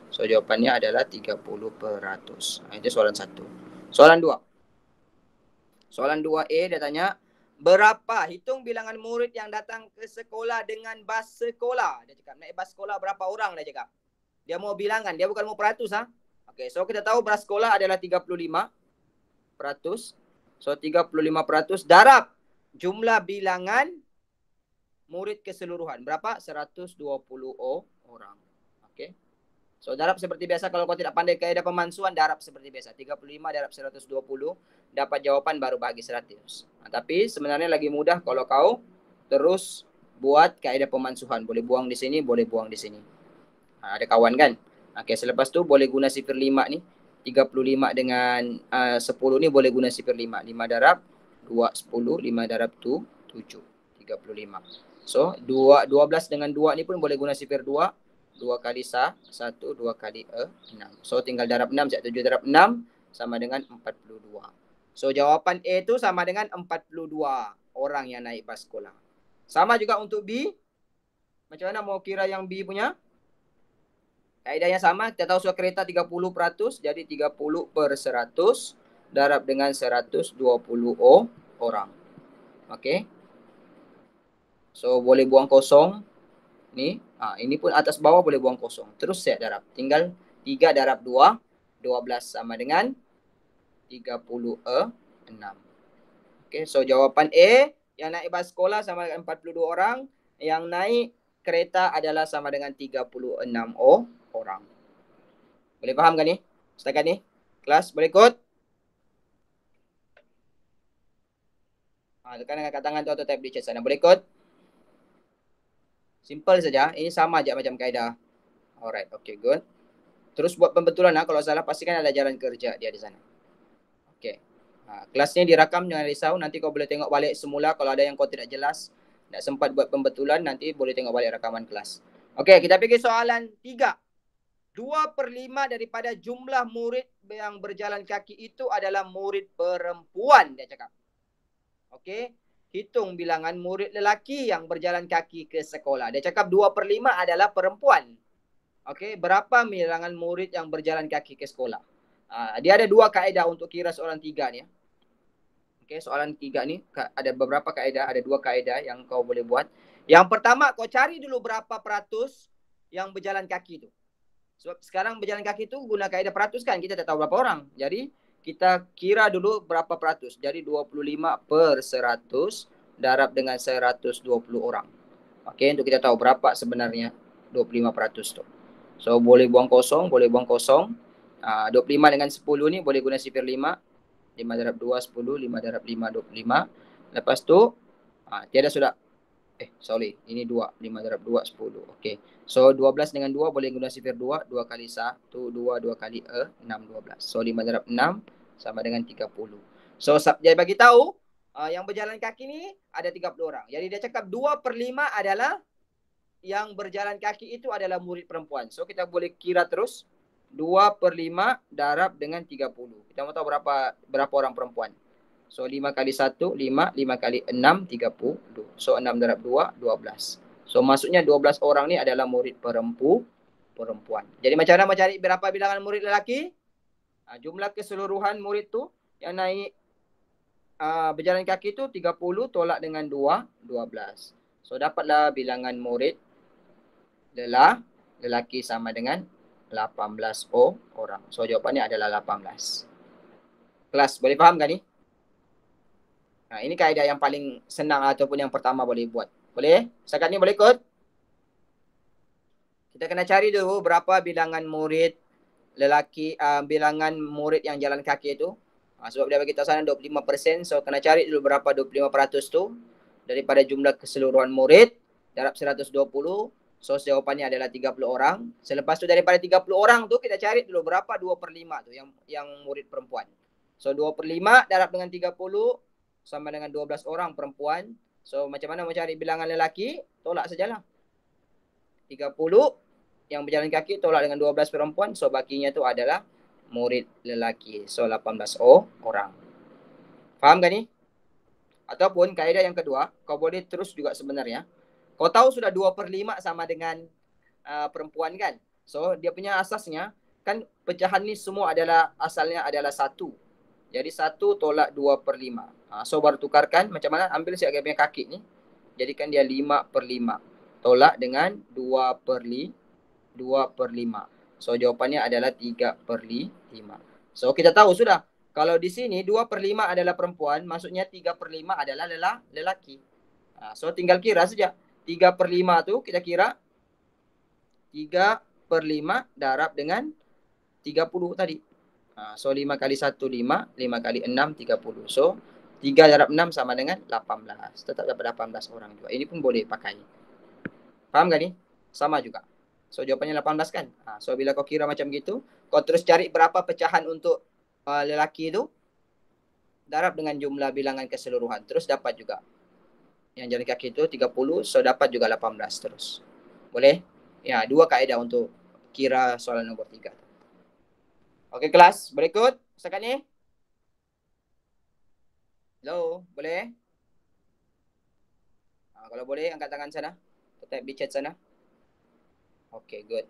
Speaker 1: So jawapannya adalah 30%. Itu soalan 1. Soalan 2. Soalan 2A dia tanya, berapa hitung bilangan murid yang datang ke sekolah dengan bas sekolah? Dia cakap naik bas sekolah berapa orang dia cakap. Dia mau bilangan, dia bukan mau peratus. Okey, so kita tahu bas sekolah adalah 35%. So 35% darab jumlah bilangan murid keseluruhan. Berapa? 120 orang. Oke. So, darab seperti biasa. Kalau kau tidak pandai kaidah pemansuhan, darab seperti biasa. 35 darab 120, dapat jawaban baru bagi 100. Nah, tapi sebenarnya lagi mudah kalau kau terus buat kaidah pemansuhan. Boleh buang di sini, boleh buang di sini. Nah, ada kawan kan? Oke, selepas tu boleh guna sifir 5 ni. 35 dengan 10 ni boleh guna sifir 5. 5 darab 2, 10. 5 darab 2, 7. 35. So, 12 dengan 2 ni pun boleh guna sifir 2. 2 kali 1, 2 kali 6. So, tinggal darab 6. 7 darab 6 sama dengan 42. So, jawapan A tu sama dengan 42 orang yang naik bas sekolah. Sama juga untuk B. Macam mana mau kira yang B punya? Kaedahnya sama. Kita tahu sudah kereta 30%. Jadi 30/100 darab dengan 120 orang. Oke. So, boleh buang kosong. Ini pun atas bawah boleh buang kosong. Terus saya darab. Tinggal 3 darab 2. 12 sama dengan 36. Oke, so jawapan A. Yang naik bas sekolah sama dengan 42 orang. Yang naik kereta adalah sama dengan 36 orang. Boleh faham kan ni? Setakat ni? Kelas, boleh ikut? Tekan dengan kat tangan tu atau type di chat sana. Boleh ikut? Simple saja. Ini sama aja macam kaedah. Alright, okay, good. Terus buat pembetulan. Kalau salah, pastikan ada jalan kerja dia di sana. Okay. Kelasnya direkam, jangan risau. Nanti kau boleh tengok balik semula. Kalau ada yang kau tidak jelas, tak sempat buat pembetulan, nanti boleh tengok balik rekaman kelas. Okay, kita pergi soalan 3. 2/5 daripada jumlah murid yang berjalan kaki itu adalah murid perempuan, dia cakap. Okay. Hitung bilangan murid lelaki yang berjalan kaki ke sekolah. Dia cakap 2/5 adalah perempuan. Okey, berapa bilangan murid yang berjalan kaki ke sekolah? Dia ada 2 kaedah untuk kira soalan 3 ni. Okey, soalan 3 ni ada beberapa kaedah, ada 2 kaedah yang kau boleh buat. Yang pertama, kau cari dulu berapa peratus yang berjalan kaki tu. Sebab sekarang berjalan kaki tu guna kaedah peratus kan, kita tak tahu berapa orang. Jadi kita kira dulu berapa peratus. Jadi 25/100 darab dengan 120 orang. Okey, untuk kita tahu berapa sebenarnya 25% tu. So, boleh buang kosong, boleh buang kosong. 25 dengan 10 ni boleh guna sifir 5. 5 darab 2, 10. 5 darab 5, 25. Lepas tu, tiada sudah. Ini 2. 5 darab 2, 10. Okey. So, 12 dengan 2 boleh guna sifir 2. 2 kali 1, 2. 2 kali 6, 12. So, 5 darab 6 sama dengan 30. So, dia bagi tahu yang berjalan kaki ni ada 30 orang. Jadi, dia cakap 2/5 adalah yang berjalan kaki itu adalah murid perempuan. So, kita boleh kira terus. 2/5 darab dengan 30. Kita mau tahu berapa orang perempuan. So, 5 kali 1, 5. 5 kali 6, 30. So, 6 darab 2, 12. So, maksudnya 12 orang ni adalah murid perempuan. Jadi, macam mana mencari berapa bilangan murid lelaki? Jumlah keseluruhan murid tu yang naik berjalan kaki tu 30 tolak dengan 2, 12. So, dapatlah bilangan murid lelaki sama dengan 18 orang. So, jawapannya adalah 18. Kelas, boleh faham kan ni? Ini kaedah yang paling senang ataupun yang pertama boleh buat. Boleh? Setakat ni boleh ikut? Kita kena cari dulu berapa bilangan murid lelaki, bilangan murid yang jalan kaki itu. Sebab dia bagi tahu sana 25%. So, kena cari dulu berapa 25% tu daripada jumlah keseluruhan murid darab 120. So, jawapannya adalah 30 orang. Selepas tu daripada 30 orang tu kita cari dulu berapa 2/5 tu yang murid perempuan. So, 2/5 darab dengan 30 sama dengan 12 orang perempuan. So, macam mana mencari bilangan lelaki? Tolak sajalah. 30 yang berjalan kaki tolak dengan 12 perempuan. So, bakinya tu adalah murid lelaki. So, 18 orang. Faham kan ni? Ataupun kaedah yang kedua, kau boleh terus juga sebenarnya. Kau tahu sudah 2/5 sama dengan perempuan kan? So, dia punya asasnya, kan pecahan ni semua asalnya adalah 1. Jadi 1 tolak 2/5. So, baru tukarkan. Macam mana? Ambil siap punya kaki ni. Jadikan dia 5/5. Tolak dengan 2/5. So, jawapannya adalah 3/5. So, kita tahu sudah. Kalau di sini 2/5 adalah perempuan, maksudnya 3/5 adalah lelaki. So, tinggal kira saja. 3/5 tu kita kira 3 per 5 darab dengan 30 tadi. So 5 kali 1, 5. 5 kali 6, 30. So 3 darab 6 sama dengan 18. Tetap dapat 18 orang juga. Ini pun boleh pakai. Paham gak nih? Sama juga. So jawapannya 18 kan? So bila kau kira macam gitu, kau terus cari berapa pecahan untuk lelaki itu, darab dengan jumlah bilangan keseluruhan. Terus dapat juga. Yang jari kaki itu 30, so dapat juga 18 terus. Boleh? Ya, dua kaedah untuk kira soalan nomor 3. Oke kelas, berikut. Setakat ni. Hello, boleh? Kalau boleh, angkat tangan sana. Type di chat sana. Oke, good.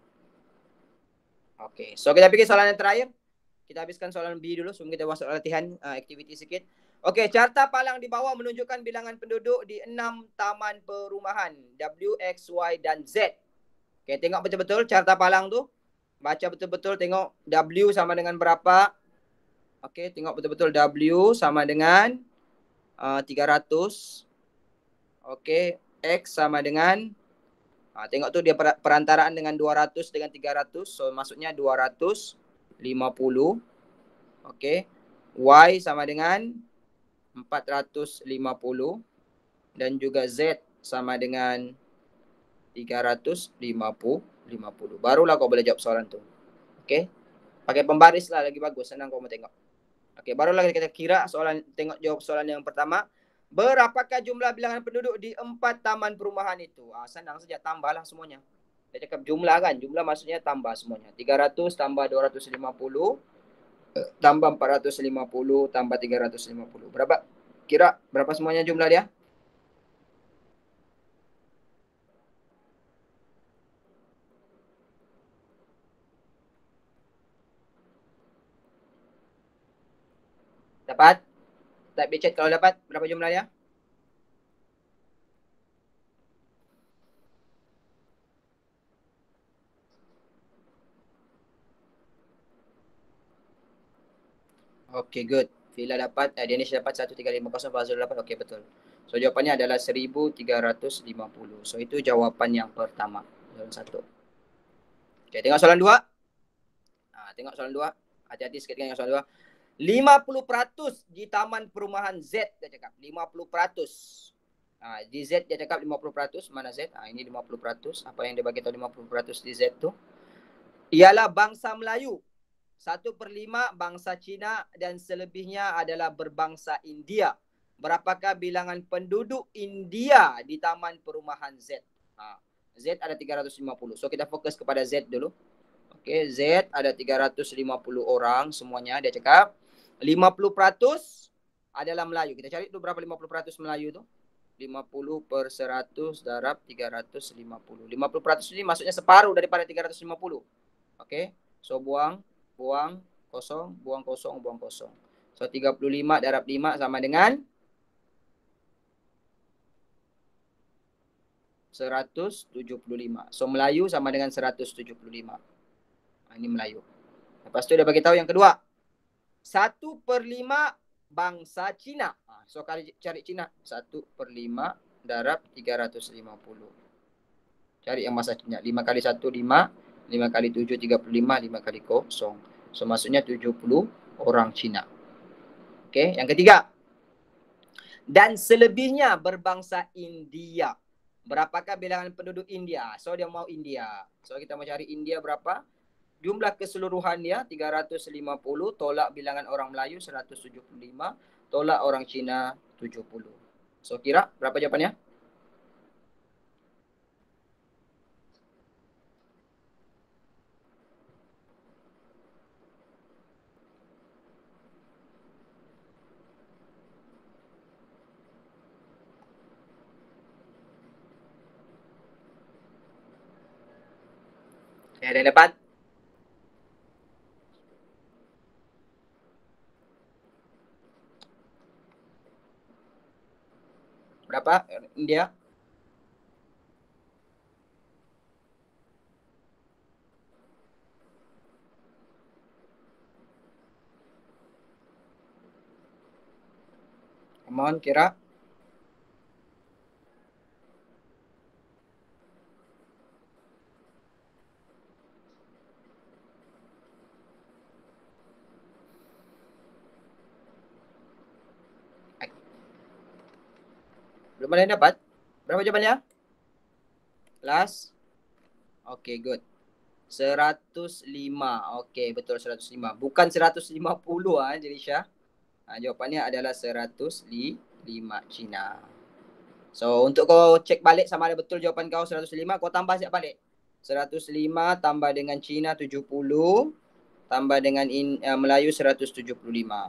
Speaker 1: Oke, so kita pikir soalan yang terakhir. Kita habiskan soalan B dulu sebelum kita masuk latihan aktiviti sedikit. Oke, carta palang di bawah menunjukkan bilangan penduduk di 6 taman perumahan W, X, Y, dan Z. Oke, tengok betul-betul carta palang tu. Baca betul-betul, tengok W sama dengan berapa. Oke, tengok betul-betul W sama dengan 300. Oke, X sama dengan tengok tu dia perantaraan dengan 200 dengan 300. So maksudnya 250. Oke. Y sama dengan 450 dan juga Z sama dengan 350. Barulah kau boleh jawab soalan tu. Oke. Pakai pembaris lah, lagi bagus, senang kau mau tengok. Oke, barulah kita kira soalan, tengok jawab soalan yang pertama. Berapakah jumlah bilangan penduduk di 4 taman perumahan itu? Senang saja, tambahlah semuanya. Dia cakap jumlah kan, jumlah maksudnya tambah semuanya. 300 tambah 250 tambah 450 tambah 350. Berapa? Kira berapa semuanya jumlah dia? Dapat? Type di chat kalau dapat. Berapa jumlahnya? Oke, good. Villa dapat, Danish dapat 1350, Fazrul dapat. Oke, betul. So jawapannya adalah 1350. So itu jawapan yang pertama. Soalan 1. Oke, tengok soalan 2. Tengok soalan 2. Hati-hati sikit dengan soalan 2. 50% di taman perumahan Z, dia cakap. 50%. Di Z dia cakap 50%. Mana Z? Ini 50%. Apa yang dia bagi tahu 50% di Z tu? Ialah bangsa Melayu. 1/5 bangsa Cina dan selebihnya adalah berbangsa India. Berapakah bilangan penduduk India di taman perumahan Z? Z ada 350. So kita fokus kepada Z dulu. Oke, Z ada 350 orang semuanya. Dia cakap 50% adalah Melayu. Kita cari dulu berapa 50% Melayu tu. 50/100 darab 350. 50% ini maksudnya separuh daripada 350. Oke, so buang kosong, buang kosong. So 35 darab 5 sama dengan 175. So Melayu sama dengan 175. Ini Melayu. Lepas tu dia bagi tahu yang kedua. 1/5 bangsa Cina. So cari Cina. 1/5 darab 350. Cari yang masa Cina. 5 kali 1, 5. 5 kali 7, 35. 5 kali kosong. So maksudnya 70 orang Cina. Oke, yang ketiga. Dan selebihnya berbangsa India. Berapakah bilangan penduduk India? So dia mau India. So kita mau cari India berapa? Jumlah keseluruhan dia 350, tolak bilangan orang Melayu 175, tolak orang Cina 70. So kira berapa jawapannya? Ada yang dapat? Berapa India? Come on, kira. Belum ada yang dapat? Berapa jawabannya? Last. Oke, good. 105. Oke, betul 105. Bukan 150 jadi Syah. Jawapannya adalah 105 Cina. So, untuk kau cek balik sama ada betul jawapan kau 105, kau tambah siap balik. 105 tambah dengan Cina 70, tambah dengan Melayu 175.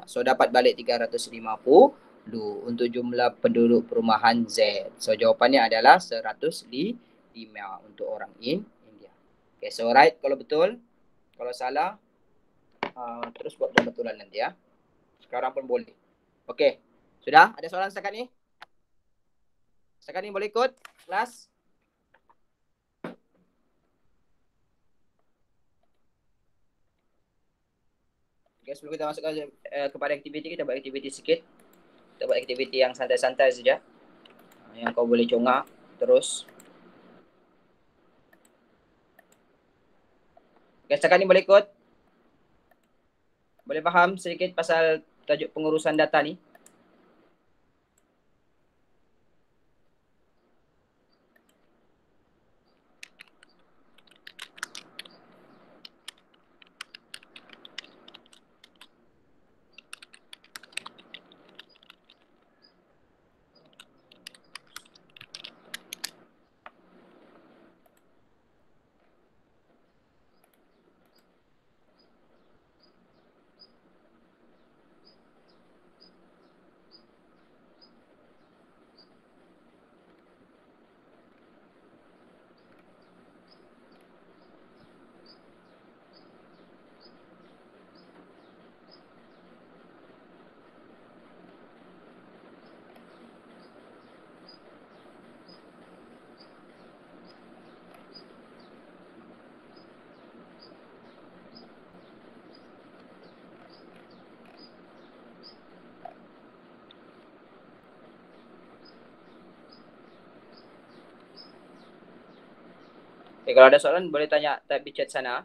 Speaker 1: So, dapat balik 350 untuk jumlah penduduk perumahan Z. So, jawapannya adalah 105 untuk orang India. Okay, so right kalau betul. Kalau salah, terus buat pembetulan nanti ya. Sekarang pun boleh. Okay, sudah? Ada soalan setakat ni? Setakat ni boleh ikut kelas? Okay, sebelum kita masuk kepada aktiviti, kita buat aktiviti sikit. Kita buat aktiviti yang santai-santai saja. Yang kau boleh congak terus. Okay, setakat ni boleh ikut? Boleh faham sedikit pasal tajuk pengurusan data ni? Okay, kalau ada soalan boleh tanya, type di chat sana.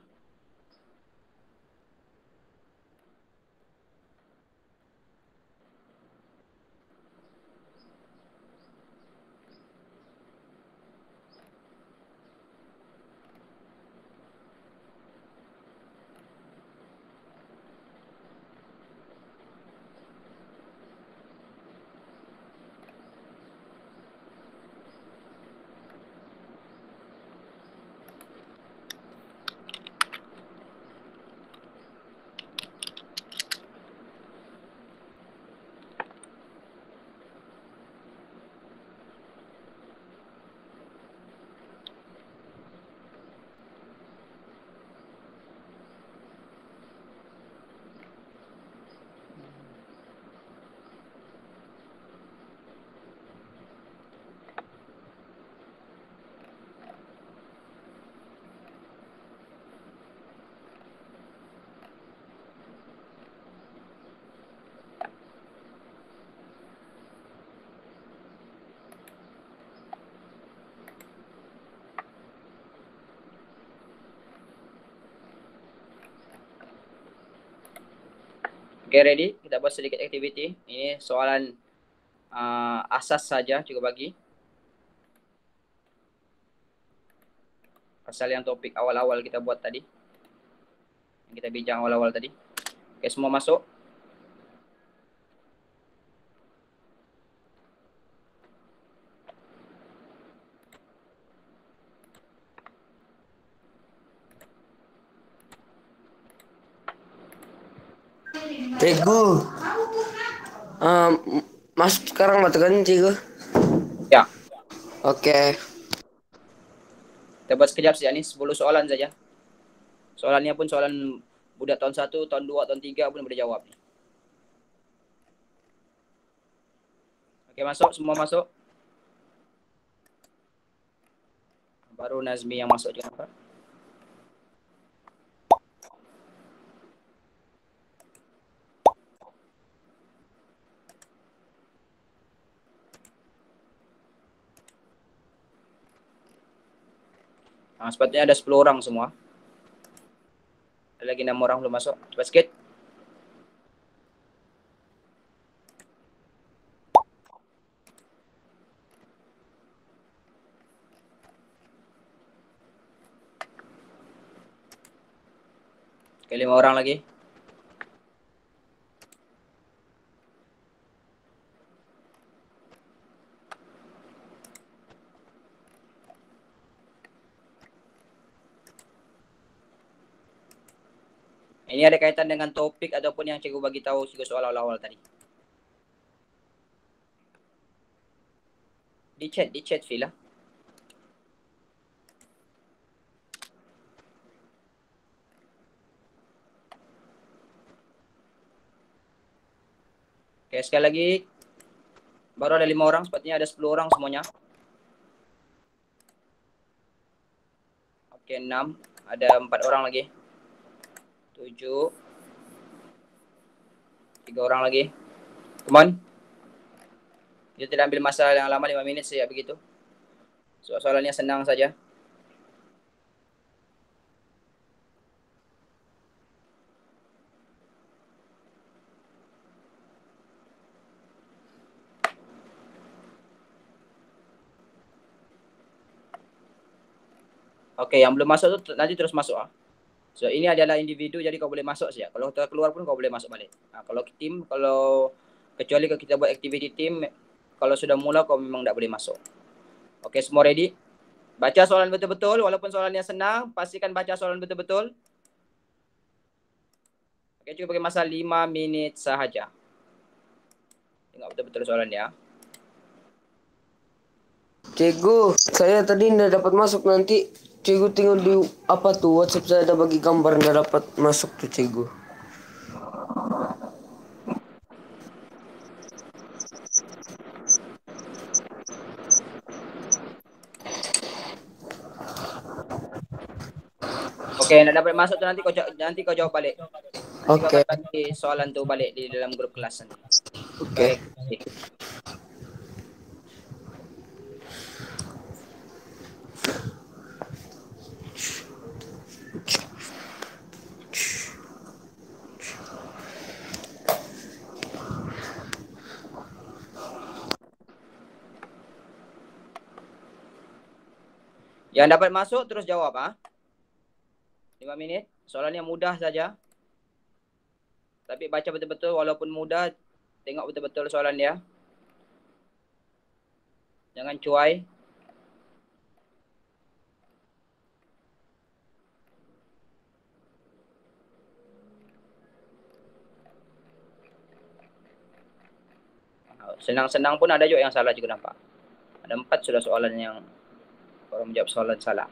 Speaker 1: Okay, ready? Kita buat sedikit aktiviti. Ini soalan asas saja, cukup bagi. Pasal yang topik awal-awal kita buat tadi. Yang kita bincang awal-awal tadi. Okay, semua masuk?
Speaker 2: Cikgu. Masuk sekarang matakan cikgu.
Speaker 1: Ya.
Speaker 2: Oke.
Speaker 1: Kita buat sekejap saja nih, 10 soalan saja. Soalannya pun soalan budak tahun 1, tahun 2, tahun 3 pun boleh jawab. Oke, masuk, semua masuk. Baru Nazmi yang masuk juga. Sepatutnya ada 10 orang semua. Ada lagi 6 orang belum masuk. Cepat sikit. Oke, 5 orang lagi. Ini ada kaitan dengan topik ataupun yang cikgu bagi tahu cikgu soal awal-awal tadi. Di chat Vila. Oke, sekali lagi. Baru ada 5 orang, sepertinya ada 10 orang semuanya. Oke, 6. Ada 4 orang lagi. 7. 3 orang lagi. Come on. Kita tidak ambil masa yang lama, 5 menit saja begitu. Soalannya senang saja. Oke, yang belum masuk tuh nanti terus masuk. So, ini adalah individu, jadi kau boleh masuk saja. Kalau keluar pun kau boleh masuk balik. Nah, kalau tim, kecuali kalau kita buat activity tim, kalau sudah mula kau memang tidak boleh masuk. Oke, semua ready? Baca soalan betul-betul, walaupun soalannya senang, pastikan baca soalan betul-betul. Oke, cukup pakai masa 5 menit sahaja. Tengok betul-betul soalannya.
Speaker 2: Cikgu, saya tadi tidak dapat masuk nanti. Cikgu tinggal di apa tuh WhatsApp saya ada bagi gambar tidak dapat masuk tuh cikgu.
Speaker 1: Oke, tidak dapat masuk tuh nanti kau jawab balik. Nanti kau
Speaker 2: Oke.
Speaker 1: akan bagi soalan tuh balik di dalam grup kelas nanti.
Speaker 2: Oke.
Speaker 1: Yang dapat masuk terus jawab, 5 menit. Soalannya mudah saja. Tapi baca betul-betul, walaupun mudah, tengok betul-betul soalan dia. Jangan cuai. Senang-senang pun ada juga yang salah juga nampak. Ada 4 sudah soalan yang orang menjawab soalan salah.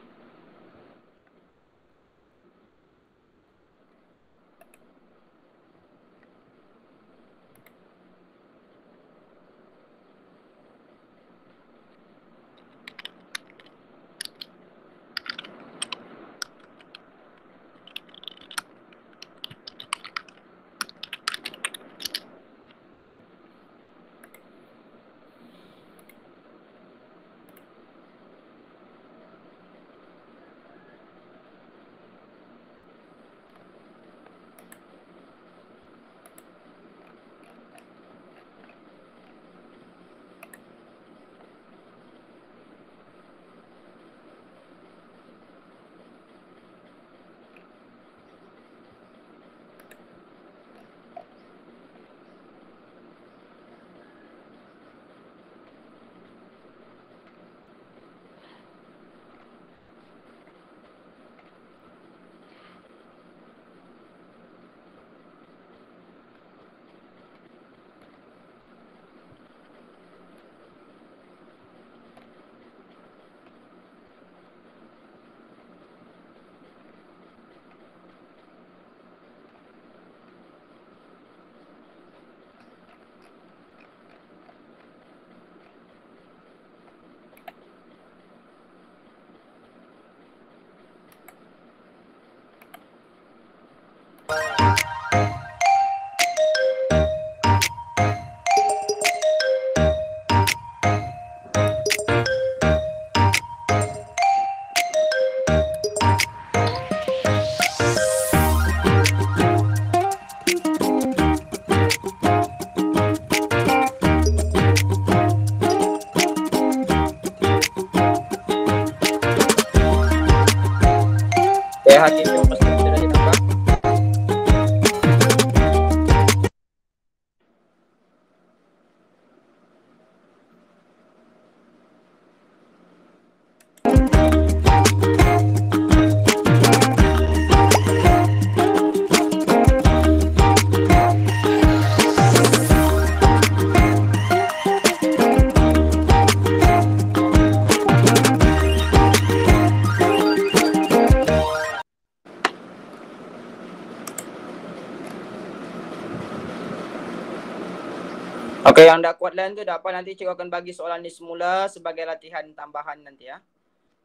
Speaker 1: Oke, yang dah kuat lain tu dah apa, nanti cikgu akan bagi soalan ni semula sebagai latihan tambahan nanti ya.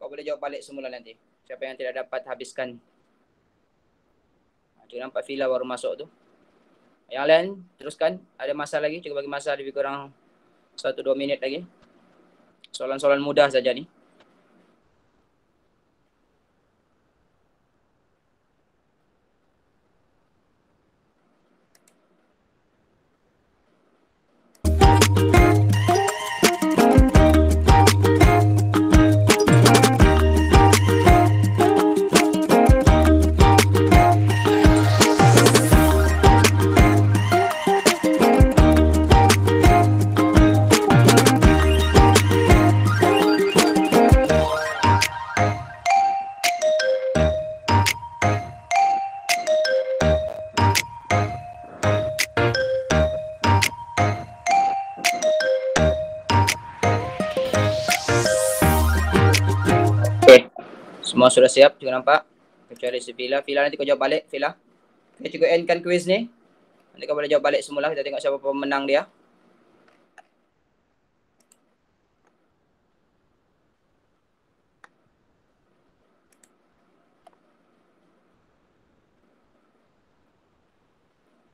Speaker 1: Kau boleh jawab balik semula nanti. Siapa yang tidak dapat habiskan. Cikgu nampak Fila baru masuk tu. Yang lain teruskan. Ada masa lagi, cikgu bagi masa lebih kurang 1-2 minit lagi. Soalan-soalan mudah saja ni. Semua sudah siap, cikgu nampak. Kecuali si Fila. Fila nanti kau jawab balik, Fila. Okay, cikgu endkan quiz ni. Nanti kau boleh jawab balik semula. Kita tengok siapa pemenang dia.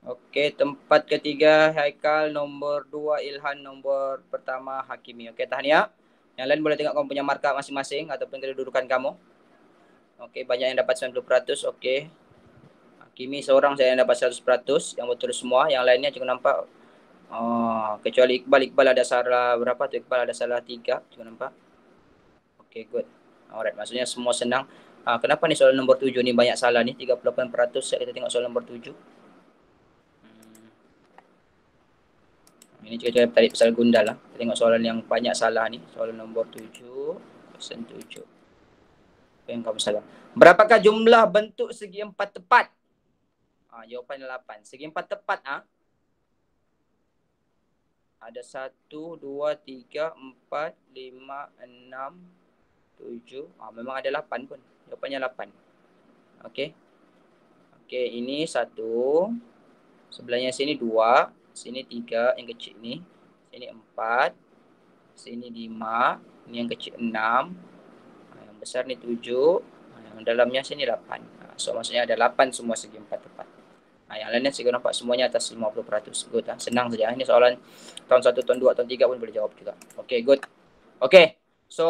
Speaker 1: Okey, tempat ketiga Haikal, nombor 2 Ilhan, nombor pertama Hakimi. Okey, tahniah. Yang lain boleh tengok kamu punya markah masing-masing ataupun kedudukan kamu. Okey, banyak yang dapat 90%. Okey. Hakimi seorang saya yang dapat 100%, yang betul semua. Yang lainnya cikgu nampak kecuali Iqbal ada salah berapa tu? Iqbal ada salah 3, cikgu nampak. Okey, good. Alright, maksudnya semua senang. Kenapa ni soalan nombor 7 ni banyak salah ni? 38%. Kita tengok soalan nombor 7. Ini cikgu tarik pasal gundal lah. Kita tengok soalan yang banyak salah ni. Soalan nombor 7. Question 7. Apa yang kamu salah? Berapakah jumlah bentuk segi empat tepat? Jawapannya 8. Segi empat tepat ada 1, 2, 3, 4, 5, 6, 7. Memang ada 8 pun. Jawapannya 8. Okey. Okey, ini 1. Sebelahnya sini 2. Sini 3, yang kecil ni. Sini 4. Sini 5. Ini yang kecil 6. Yang besar ni 7. Yang dalamnya sini 8. So maksudnya ada 8 semua segi empat tepat. Yang lainnya saya nampak semuanya atas 50%. Good. Senang saja. Ini soalan tahun 1, tahun 2, tahun 3 pun boleh jawab juga. Okay, good. Okay. So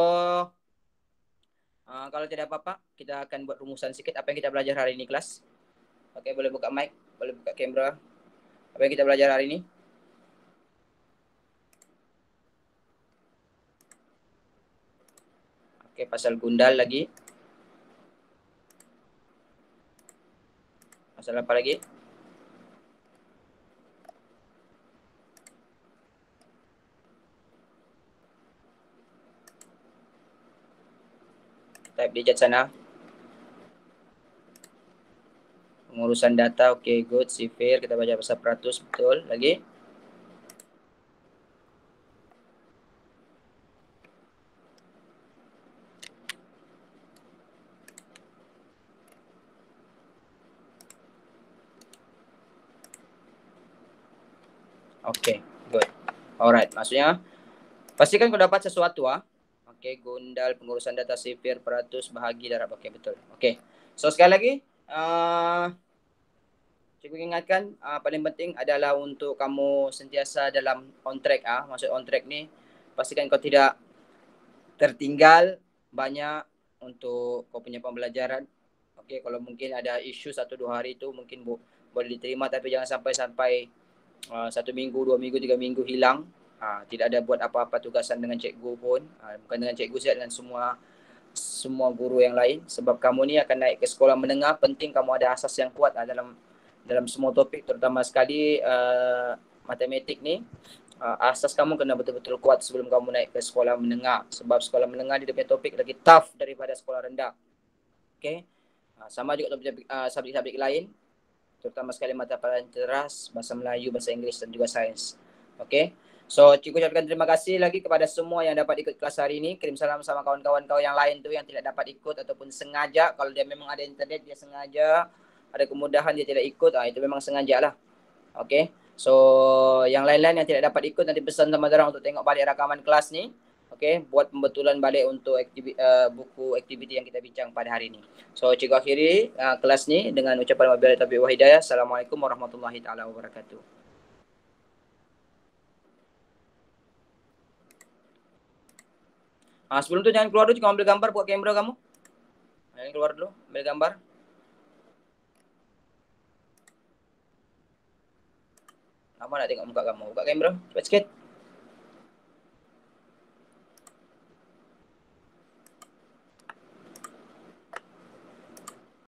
Speaker 1: kalau tidak apa-apa, kita akan buat rumusan sikit apa yang kita belajar hari ini kelas. Okay, boleh buka mic, boleh buka kamera. Apa yang kita belajar hari ini? Okay, pasal gundal lagi. Pasal apa lagi? Type di chat sana. Pengurusan data, okay, good. Sifir, kita baca pasal peratus, betul. Lagi? Okay, good. Alright, maksudnya pastikan kau dapat sesuatu Okey, gundal, pengurusan data sifir, peratus, bahagi, darab. Okey, betul. Okey. So sekali lagi, cikgu ingatkan paling penting adalah untuk kamu sentiasa dalam on track Maksud on track ni, pastikan kau tidak tertinggal banyak untuk kau punya pembelajaran. Okey, kalau mungkin ada isu 1-2 hari tu mungkin boleh diterima, tapi jangan sampai 1 minggu, 2 minggu, 3 minggu hilang. Tidak ada buat apa-apa tugasan dengan cikgu pun. Bukan dengan cikgu saja, dengan semua guru yang lain. Sebab kamu ni akan naik ke sekolah menengah, penting kamu ada asas yang kuat dalam semua topik, terutama sekali matematik ni. Asas kamu kena betul-betul kuat sebelum kamu naik ke sekolah menengah. Sebab sekolah menengah dia punya topik lagi tough daripada sekolah rendah. Okay. Sama juga subjek-subjek lain, terutama sekali mata pelajaran teras, bahasa Melayu, bahasa Inggeris dan juga sains. Okay. So, cikgu ucapkan terima kasih lagi kepada semua yang dapat ikut kelas hari ini. Kirim salam sama kawan-kawan kau yang lain tu yang tidak dapat ikut ataupun sengaja. Kalau dia memang ada internet, dia sengaja. Ada kemudahan, dia tidak ikut. Itu memang sengaja lah. Okay. So, yang lain-lain yang tidak dapat ikut nanti pesan sama orang untuk tengok balik rakaman kelas ni. Okay, buat pembetulan balik untuk buku aktiviti yang kita bincang pada hari ini. So, cikgu akhiri kelas ni dengan ucapan wabillahi taufiq wal hidayah. Assalamualaikum warahmatullahi taala wabarakatuh. Sebelum tu jangan keluar dulu, jangan ambil gambar buat kamera kamu. Jangan keluar dulu, ambil gambar. Lama nak tengok muka kamu. Buka kamera, cepat sikit.